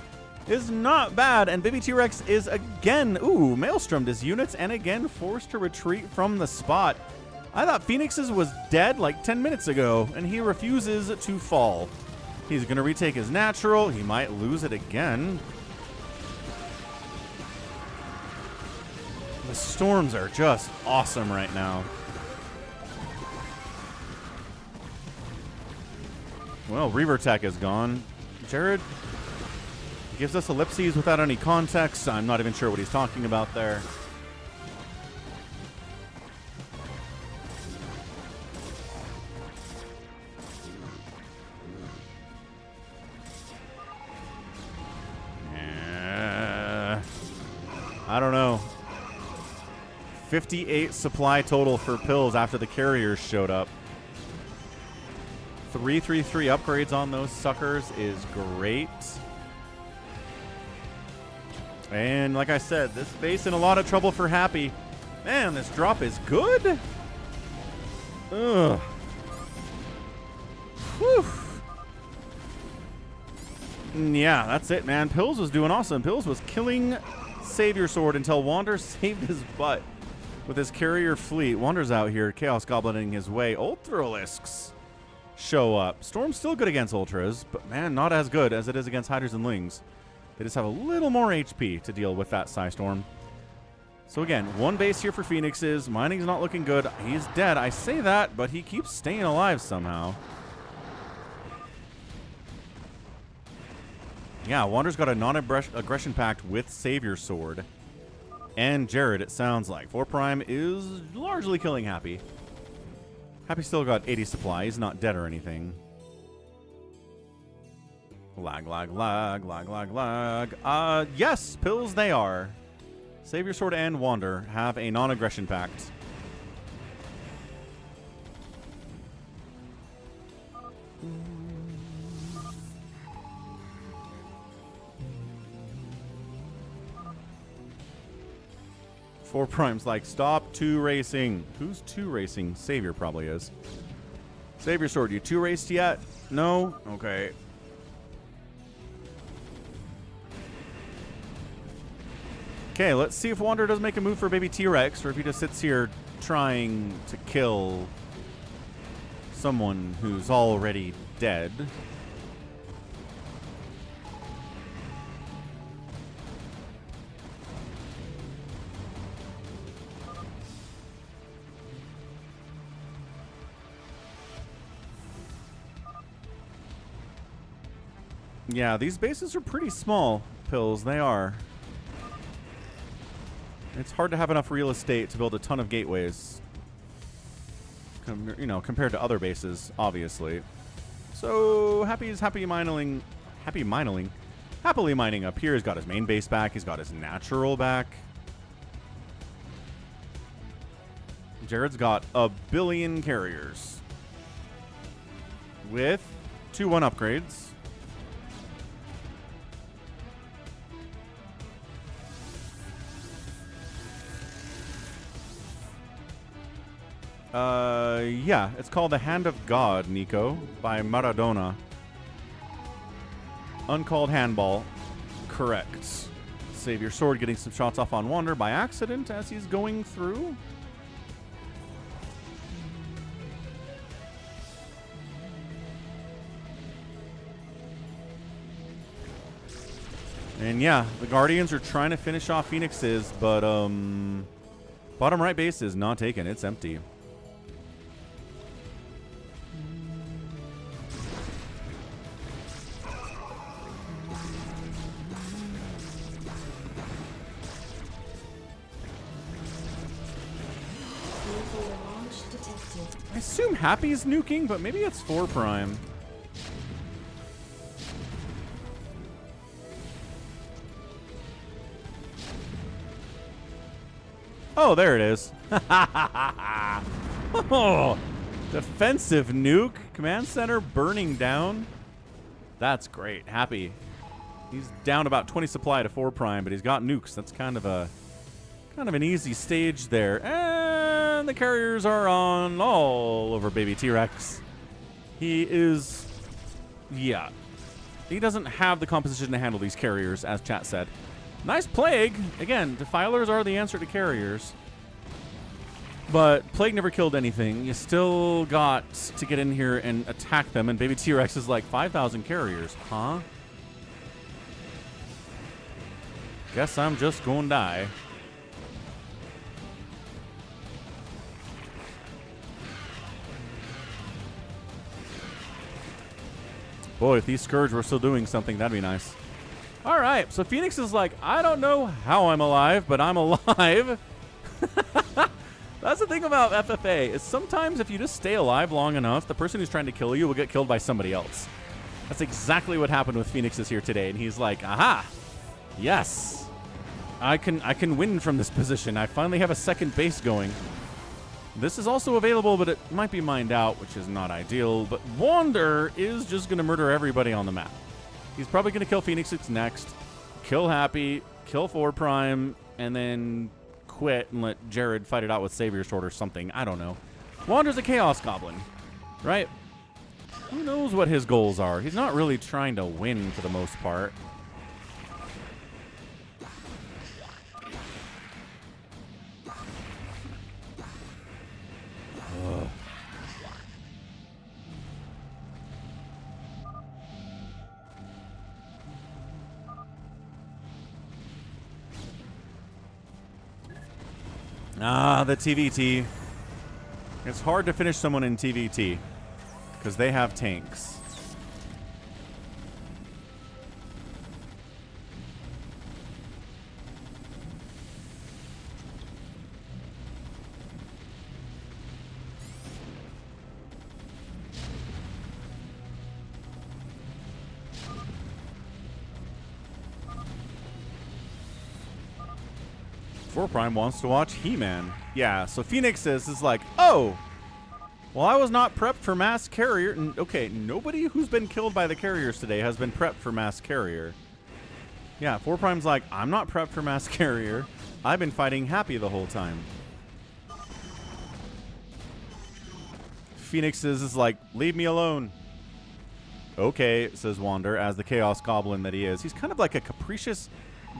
is not bad. And Baby T-Rex is again, maelstromed his units and again forced to retreat from the spot. I thought Phoenix's was dead like 10 minutes ago, and he refuses to fall. He's going to retake his natural. He might lose it again. The storms are just awesome right now. Well, Reaver Tech is gone. Jared gives us ellipses without any context. I'm not even sure what he's talking about there. I don't know. 58 supply total for pills after the carriers showed up. 333 upgrades on those suckers is great. And like I said, this base in a lot of trouble for Happy. Man, this drop is good. Ugh. Whew. Yeah, that's it, man. Pills was doing awesome. Pills was killing Savior Sword until Wander saved his butt with his carrier fleet. Wander's out here, Chaos Goblining his way. Ultralisks show up. Storm's still good against Ultras, but man, not as good as it is against Hydras and Lings. They just have a little more HP to deal with that Psystorm. So again, one base here for Phoenixes. Mining's not looking good. He's dead. I say that, but he keeps staying alive somehow. Yeah, Wander's got a non-aggression pact with Savior Sword. And Jared, it sounds like. 4 Prime is largely killing Happy. Happy still got 80 supply. He's not dead or anything. Lag, lag, lag, lag, lag, lag. Yes, pills they are. Savior Sword and Wander have a non-aggression pact. Four Prime's like, stop 2 racing. Who's 2 racing? Savior probably is. Savior Sword, you 2 raced yet? No? Okay. Okay, let's see if Wander does make a move for baby T-Rex, or if he just sits here trying to kill someone who's already dead. Yeah, these bases are pretty small, Pills. They are. It's hard to have enough real estate to build a ton of gateways. You know, compared to other bases, obviously. So, happily mining up here. He's got his main base back. He's got his natural back. Jared's got a billion carriers. With 2-1 upgrades. Yeah, it's called The Hand of God, Nico, by Maradona. Uncalled handball. Correct. Savior Sword getting some shots off on Wander by accident as he's going through. And yeah, the Guardians are trying to finish off Phoenixes, but bottom right base is not taken. It's empty. I assume Happy's nuking, but maybe it's 4 Prime. Oh, there it is. Oh, defensive nuke. Command center burning down. That's great. Happy. He's down about 20 supply to 4 Prime, but he's got nukes. That's kind of an easy stage there. And the carriers are on all over baby T-Rex. He is, yeah. He doesn't have the composition to handle these carriers, as chat said. Nice Plague. Again, Defilers are the answer to carriers. But Plague never killed anything. You still got to get in here and attack them, and baby T-Rex is like 5,000 carriers. Huh? Guess I'm just going to die. Boy, if these Scourge were still doing something, that'd be nice. All right, so Phoenix is like, I don't know how I'm alive, but I'm alive. That's the thing about FFA, is sometimes if you just stay alive long enough, the person who's trying to kill you will get killed by somebody else. That's exactly what happened with Phoenixes here today, and he's like, aha, yes. I can win from this position. I finally have a second base going. This is also available, but it might be mined out, which is not ideal. But Wander is just going to murder everybody on the map. He's probably going to kill Phoenix next, kill Happy, kill 4 Prime, and then quit and let Jared fight it out with Savior Sword or something. I don't know. Wander's a Chaos Goblin, right? Who knows what his goals are? He's not really trying to win for the most part. Ugh. Ah, the TVT. It's hard to finish someone in TVT because they have tanks. Four Prime wants to watch He-Man. Yeah, so Phoenix is like, oh, well, I was not prepped for mass carrier. Okay, nobody who's been killed by the carriers today has been prepped for mass carrier. Yeah, 4 Prime's like, I'm not prepped for mass carrier. I've been fighting Happy the whole time. Phoenix is like, leave me alone. Okay, says Wander, as the Chaos Goblin that he is. He's kind of like a capricious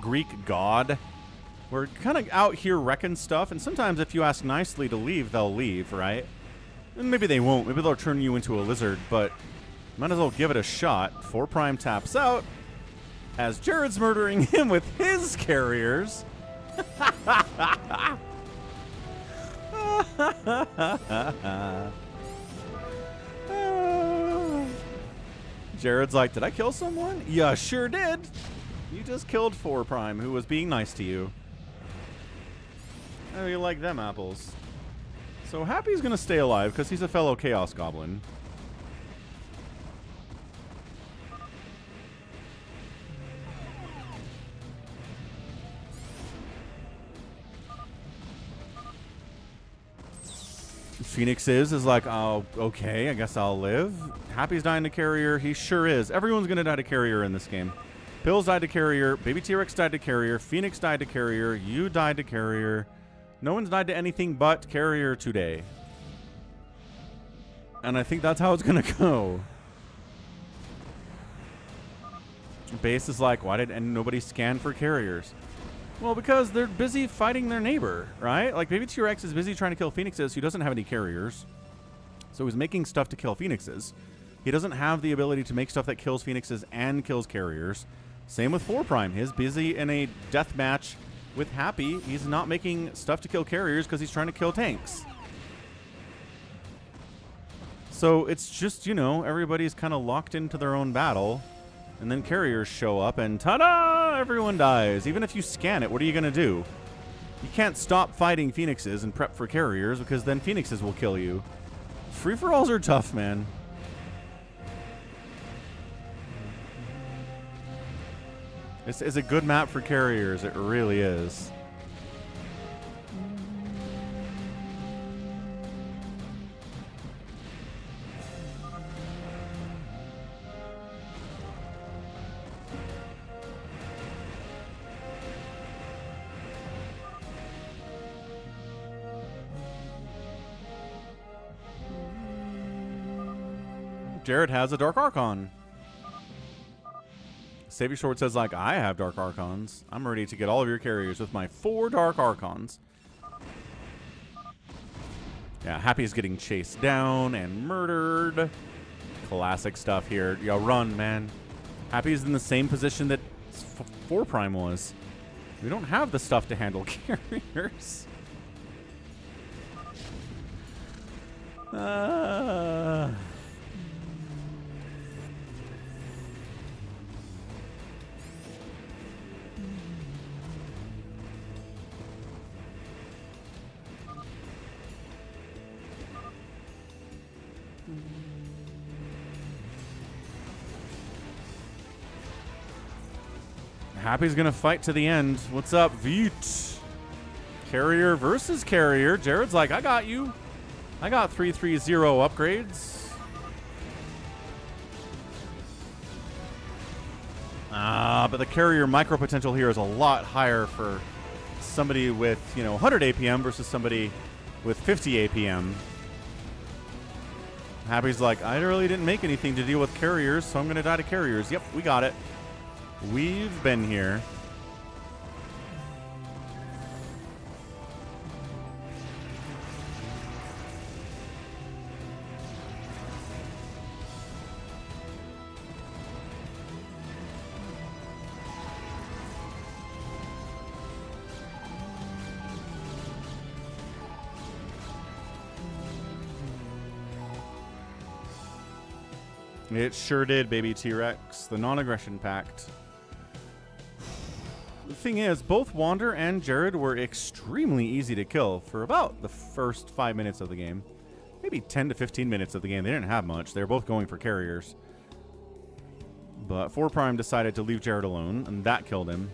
Greek god. We're kind of out here wrecking stuff, and sometimes if you ask nicely to leave, they'll leave, right? And maybe they won't. Maybe they'll turn you into a lizard, but might as well give it a shot. 4 Prime taps out as Jared's murdering him with his carriers. Jared's like, did I kill someone? Yeah, sure did. You just killed 4 Prime, who was being nice to you. Oh, you like them apples. So Happy's going to stay alive because he's a fellow Chaos Goblin. Phoenix is like, oh, okay, I guess I'll live. Happy's dying to carrier. He sure is. Everyone's going to die to carrier in this game. Pills died to carrier. Baby T-Rex died to carrier. Phoenix died to carrier. You died to carrier. No one's died to anything but carrier today. And I think that's how it's going to go. Base is like, why did nobody scan for carriers? Well, because they're busy fighting their neighbor, right? Like, Baby T-Rex is busy trying to kill Phoenixes who doesn't have any carriers. So he's making stuff to kill Phoenixes. He doesn't have the ability to make stuff that kills Phoenixes and kills carriers. Same with 4 Prime. He's busy in a death match with Happy. He's not making stuff to kill carriers because he's trying to kill tanks. So it's just, you know, everybody's kind of locked into their own battle. And then carriers show up and ta-da! Everyone dies. Even if you scan it, what are you going to do? You can't stop fighting Phoenixes and prep for carriers because then Phoenixes will kill you. Free-for-alls are tough, man. This is a good map for carriers. It really is. Jared has a Dark Archon. Savior Sword says, like, I have Dark Archons. I'm ready to get all of your carriers with my 4 Dark Archons. Yeah, Happy's getting chased down and murdered. Classic stuff here. Yo, run, man. Happy's in the same position that 4 Prime was. We don't have the stuff to handle carriers. Happy's gonna fight to the end. What's up, Veet? Carrier versus carrier. Jared's like, I got you. I got 330 upgrades. But the carrier micro potential here is a lot higher for somebody with, 100 APM versus somebody with 50 APM. Happy's like, I really didn't make anything to deal with carriers, so I'm going to die to carriers. Yep, we got it. We've been here. It sure did, baby T-Rex. The non-aggression pact. The thing is, both Wander and Jared were extremely easy to kill for about the first 5 minutes of the game. Maybe 10 to 15 minutes of the game. They didn't have much. They were both going for carriers. But 4 Prime decided to leave Jared alone, and that killed him.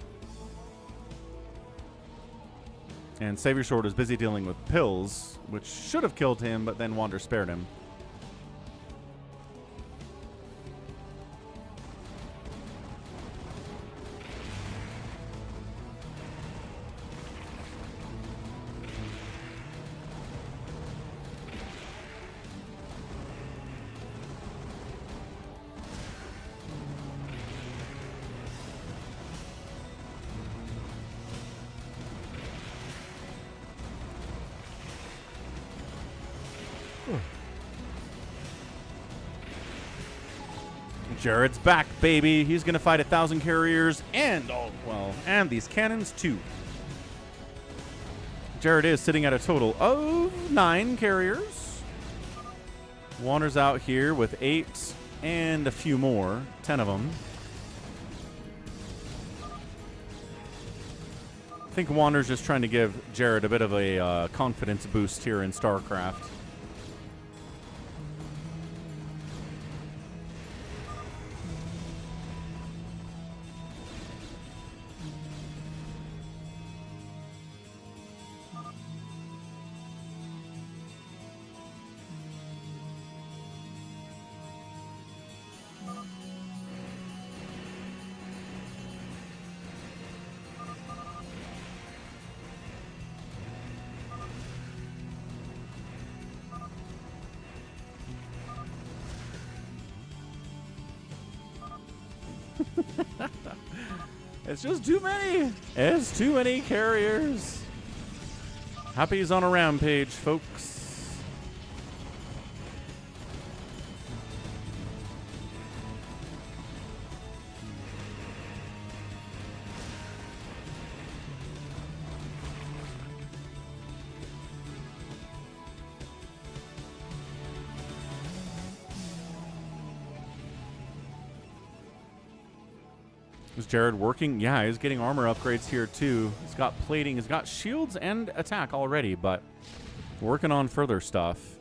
And Savior Sword was busy dealing with pills, which should have killed him, but then Wander spared him. Jared's back, baby. He's going to fight 1,000 carriers and, and these cannons, too. Jared is sitting at a total of 9 carriers. Wander's out here with 8 and a few more, 10 of them. I think Wander's just trying to give Jared a bit of a confidence boost here in StarCraft. It's just too many. It's too many carriers. Happy's on a rampage, folks. Is Jared working? Yeah, he's getting armor upgrades here too. He's got plating. He's got shields and attack already, but working on further stuff.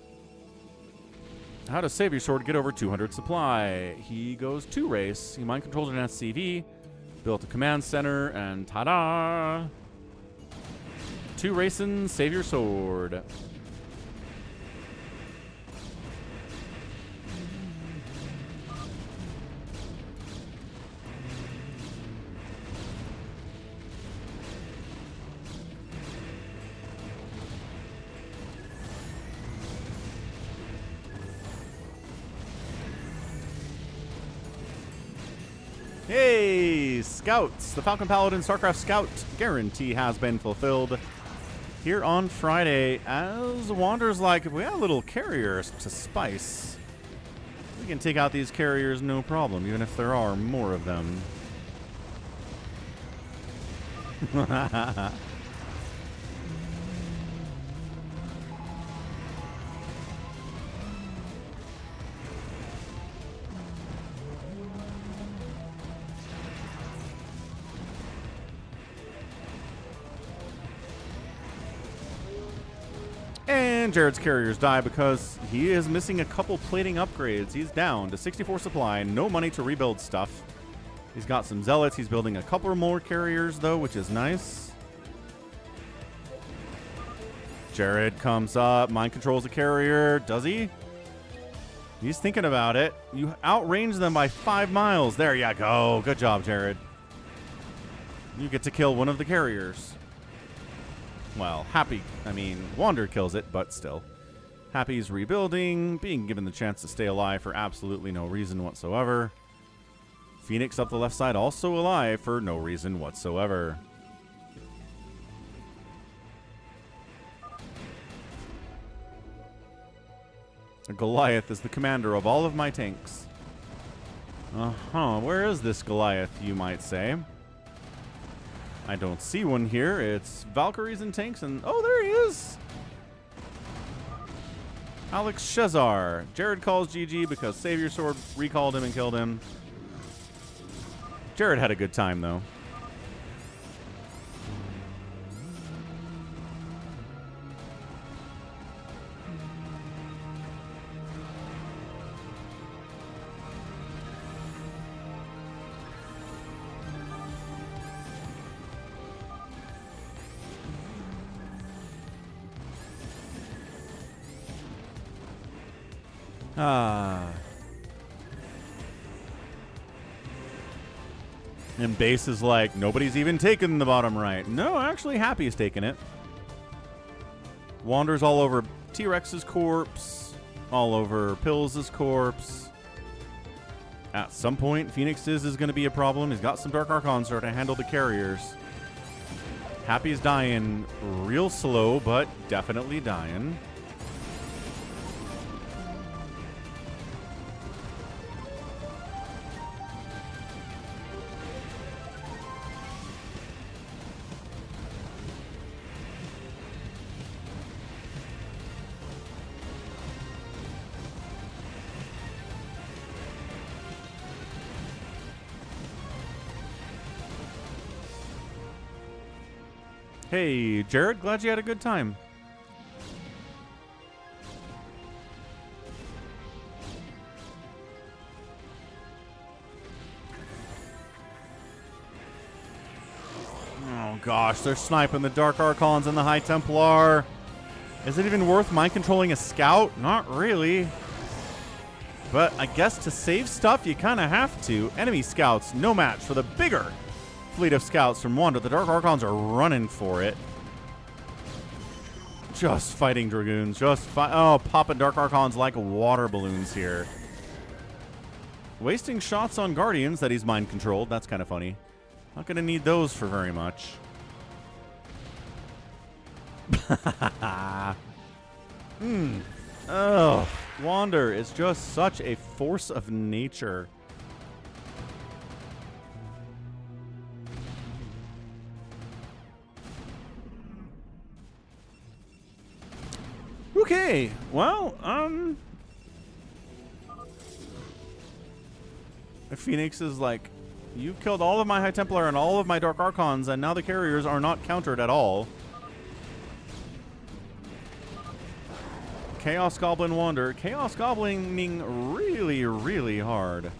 How does Savior Sword get over 200 supply? He goes 2 race. He mind controlled an SCV, built a command center, and ta-da! 2 racing Savior Sword. Hey, Scouts! The Falcon Paladin StarCraft Scout guarantee has been fulfilled here on Friday. As Wander's like, if we have a little carrier to spice, we can take out these carriers no problem, even if there are more of them. And Jared's carriers die because he is missing a couple plating upgrades. He's down to 64 supply, no money to rebuild stuff. He's got some zealots. He's building a couple more carriers, though, which is nice. Jared comes up. Mind controls a carrier. Does he? He's thinking about it. You outrange them by 5 miles. There you go. Good job, Jared. You get to kill one of the carriers. Well, Wander kills it, but still. Happy's rebuilding, being given the chance to stay alive for absolutely no reason whatsoever. Phoenix up the left side also alive for no reason whatsoever. Goliath is the commander of all of my tanks. Where is this Goliath, you might say? I don't see one here. It's Valkyries and tanks, and oh, there he is! Alex Shezar. Jared calls GG because Savior Sword recalled him and killed him. Jared had a good time, though. And base is like, nobody's even taken the bottom right. No, actually, Happy's taken it. Wanders all over T-Rex's corpse, all over Pills' corpse. At some point, Phoenix's is going to be a problem. He's got some Dark Archons there to handle the carriers. Happy's dying real slow, but definitely dying. Hey, Jared, glad you had a good time. Oh gosh, they're sniping the Dark Archons and the High Templar. Is it even worth mind controlling a scout? Not really. But I guess to save stuff, you kind of have to. Enemy scouts, no match for the bigger fleet of scouts from Wander. The Dark Archons are running for it. Just fighting Dragoons. Popping Dark Archons like water balloons here. Wasting shots on Guardians that he's mind controlled. That's kind of funny. Not going to need those for very much. Oh, Wander is just such a force of nature. Okay, well, Phoenix is like, you've killed all of my High Templar and all of my Dark Archons, and now the carriers are not countered at all. Chaos Goblin Wander. Chaos Goblining really, really hard.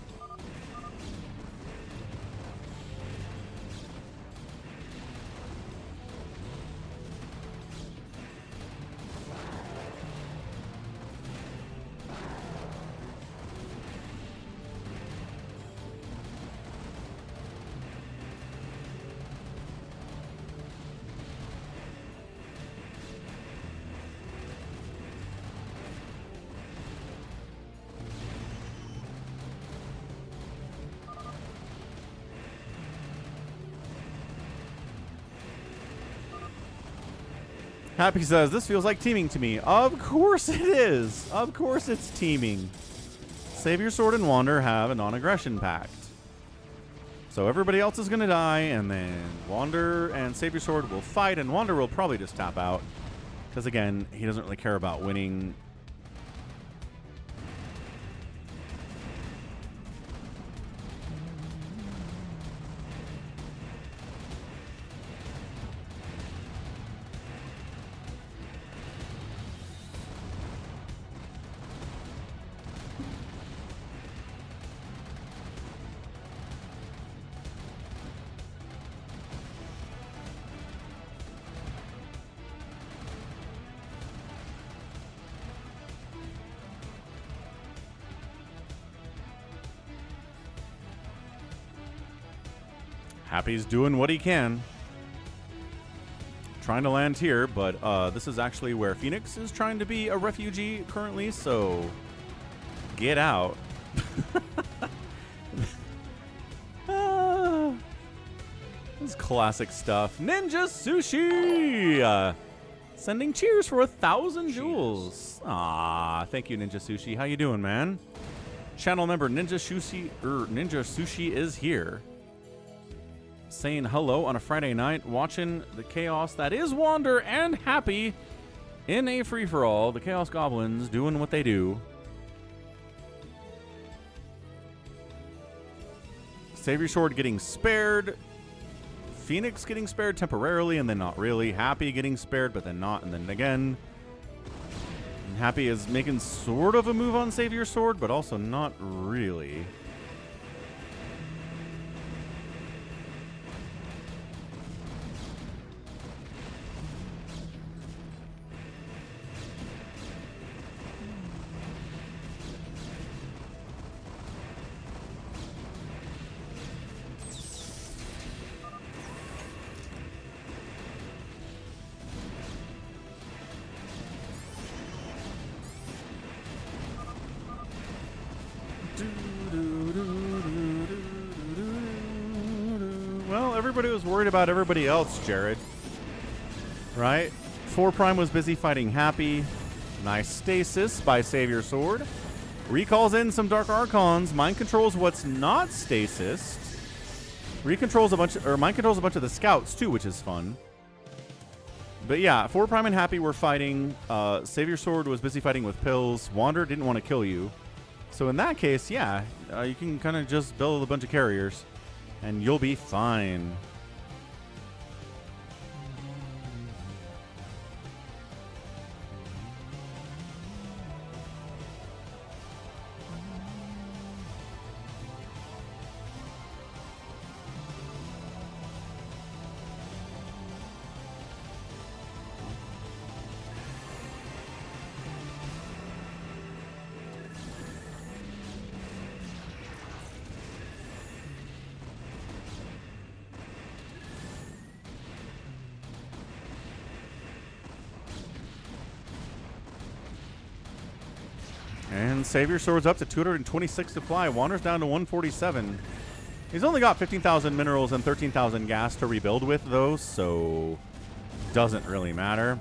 Happy says, this feels like teaming to me. Of course it is. Of course it's teaming. Savior Sword and Wander have a non-aggression pact. So everybody else is going to die, and then Wander and Savior Sword will fight, and Wander will probably just tap out. Because, again, he doesn't really care about winning. Happy's doing what he can. Trying to land here, but this is actually where Phoenix is trying to be a refugee currently, so get out. This is classic stuff. Ninja Sushi! Sending cheers for 1,000 jewels. Ah, thank you, Ninja Sushi. How you doing, man? Channel member Ninja Sushi is here. Saying hello on a Friday night, watching the chaos that is Wander and Happy in a free-for-all. The Chaos Goblins doing what they do. Savior Sword getting spared. Phoenix getting spared temporarily and then not really. Happy getting spared but then not and then again. And Happy is making sort of a move on Savior Sword but also not really. Well, everybody was worried about everybody else, Jared. Right? 4 Prime was busy fighting Happy. Nice stasis by Savior Sword. Recalls in some Dark Archons. Mind controls what's not stasis. Mind controls a bunch of the scouts too, which is fun. But yeah, 4 Prime and Happy were fighting. Savior Sword was busy fighting with pills. Wander didn't want to kill you. So in that case, yeah, you can kind of just build a bunch of carriers and you'll be fine. And Savior Sword's up to 226 supply. Wander's down to 147. He's only got 15,000 minerals and 13,000 gas to rebuild with, though, so doesn't really matter.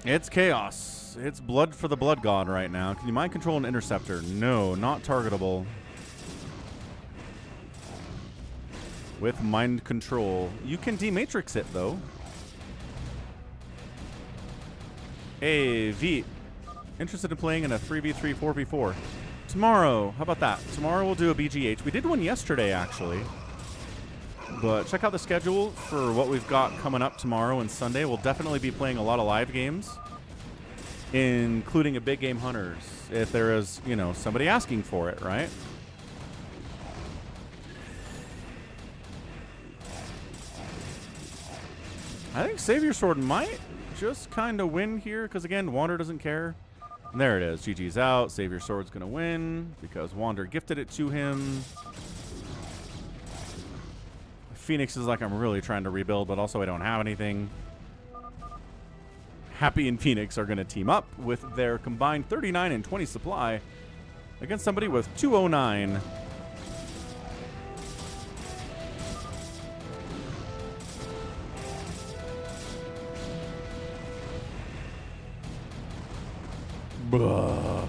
It's chaos. It's blood for the blood god right now. Can you mind control an interceptor? No, not targetable. With mind control. You can dematrix it, though. Hey, V. Interested in playing in a 3v3, 4v4. Tomorrow. How about that? Tomorrow we'll do a BGH. We did one yesterday, actually. But check out the schedule for what we've got coming up tomorrow and Sunday. We'll definitely be playing a lot of live games, including a big game hunters, if there is, you know, somebody asking for it, right? I think Savior Sword might just kind of win here, because again, Wander doesn't care. And there it is. GG's out. Savior Sword's going to win because Wander gifted it to him. Phoenix is like, I'm really trying to rebuild, but also I don't have anything. Happy and Phoenix are going to team up with their combined 39 and 20 supply against somebody with 209. Buh.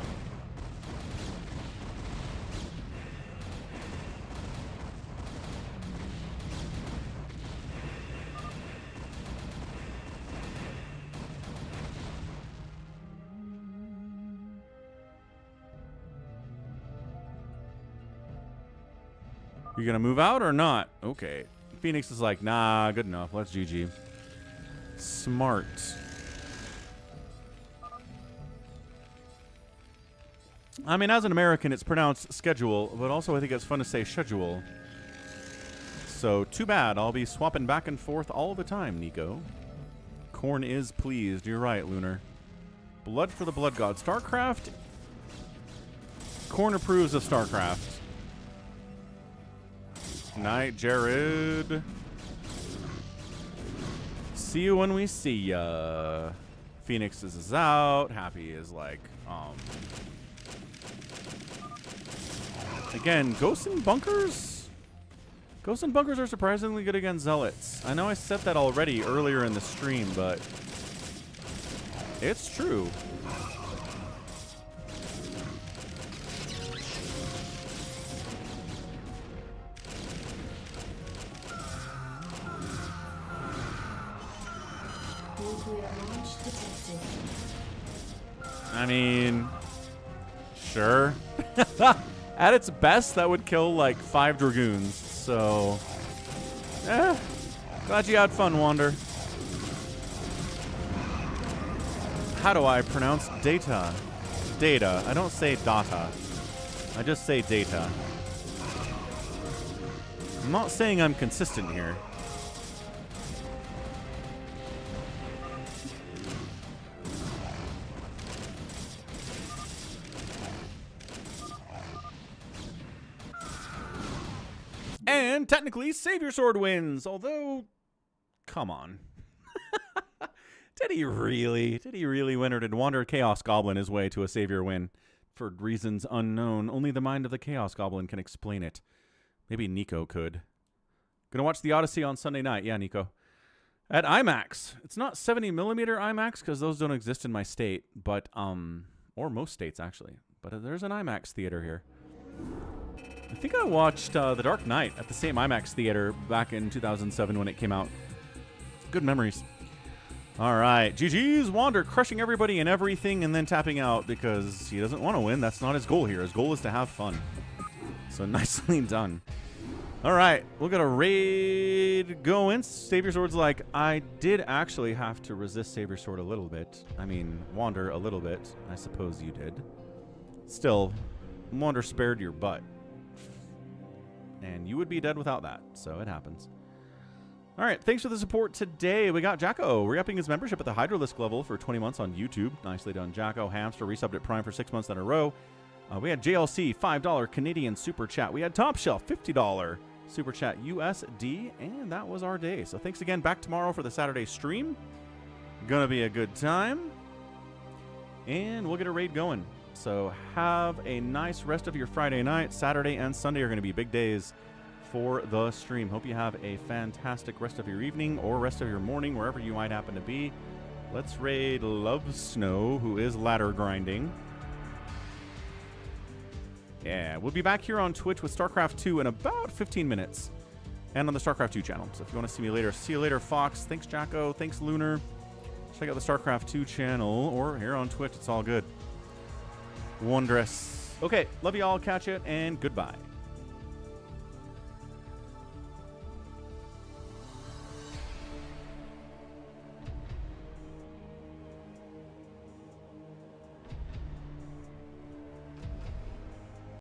You gonna move out or not? Okay. Phoenix is like, nah, good enough. Let's GG. Smart. I mean, as an American, it's pronounced schedule, but also I think it's fun to say schedule. So too bad. I'll be swapping back and forth all the time, Nico. Corn is pleased. You're right, Lunar. Blood for the Blood God. StarCraft. Corn approves of StarCraft. Night, Jared. See you when we see ya. Phoenix is out. Happy is like, again, Ghosts and Bunkers? Ghosts and Bunkers are surprisingly good against Zealots. I know I said that already earlier in the stream, but it's true. Nuclear launch detected. I mean, sure. At its best, that would kill like 5 Dragoons. So, glad you had fun, Wander. How do I pronounce data? Data. I don't say data. I just say data. I'm not saying I'm consistent here. And technically, Savior Sword wins. Although, come on. Did he really win, or did Wander Chaos Goblin his way to a Savior win? For reasons unknown, only the mind of the Chaos Goblin can explain it. Maybe Nico could. Gonna watch The Odyssey on Sunday night. Yeah, Nico. At IMAX. It's not 70mm IMAX, because those don't exist in my state. But, or most states, actually. But there's an IMAX theater here. I think I watched The Dark Knight at the same IMAX theater back in 2007 when it came out. Good memories. All right. GG's Wander crushing everybody and everything and then tapping out because he doesn't want to win. That's not his goal here. His goal is to have fun. So nicely done. All right. We'll get a raid going. Savior Sword's like, I did actually have to resist Savior Sword a little bit. I mean, Wander a little bit. I suppose you did. Still, Wander spared your butt. And you would be dead without that. So it happens. All right, thanks for the support today. We got Jacko re-upping his membership at the Hydralisk level for 20 months on YouTube. Nicely done, Jacko. Hamster resubbed at Prime for 6 months in a row. We had JLC, $5 Canadian Super Chat. We had Top Shelf, $50 Super Chat USD. And that was our day. So thanks again. Back tomorrow for the Saturday stream. Gonna be a good time. And we'll get a raid going. So have a nice rest of your Friday night. Saturday and Sunday are going to be big days for the stream. Hope you have a fantastic rest of your evening or rest of your morning, wherever you might happen to be. Let's raid Love Snow, who is ladder grinding. Yeah, we'll be back here on Twitch with StarCraft 2 in about 15 minutes. And on the StarCraft 2 channel. So if you want to see me later, see you later, Fox. Thanks, Jacko. Thanks, Lunar. Check out the StarCraft 2 channel or here on Twitch. It's all good. Wondrous. Okay, love you all. Catch it, and goodbye.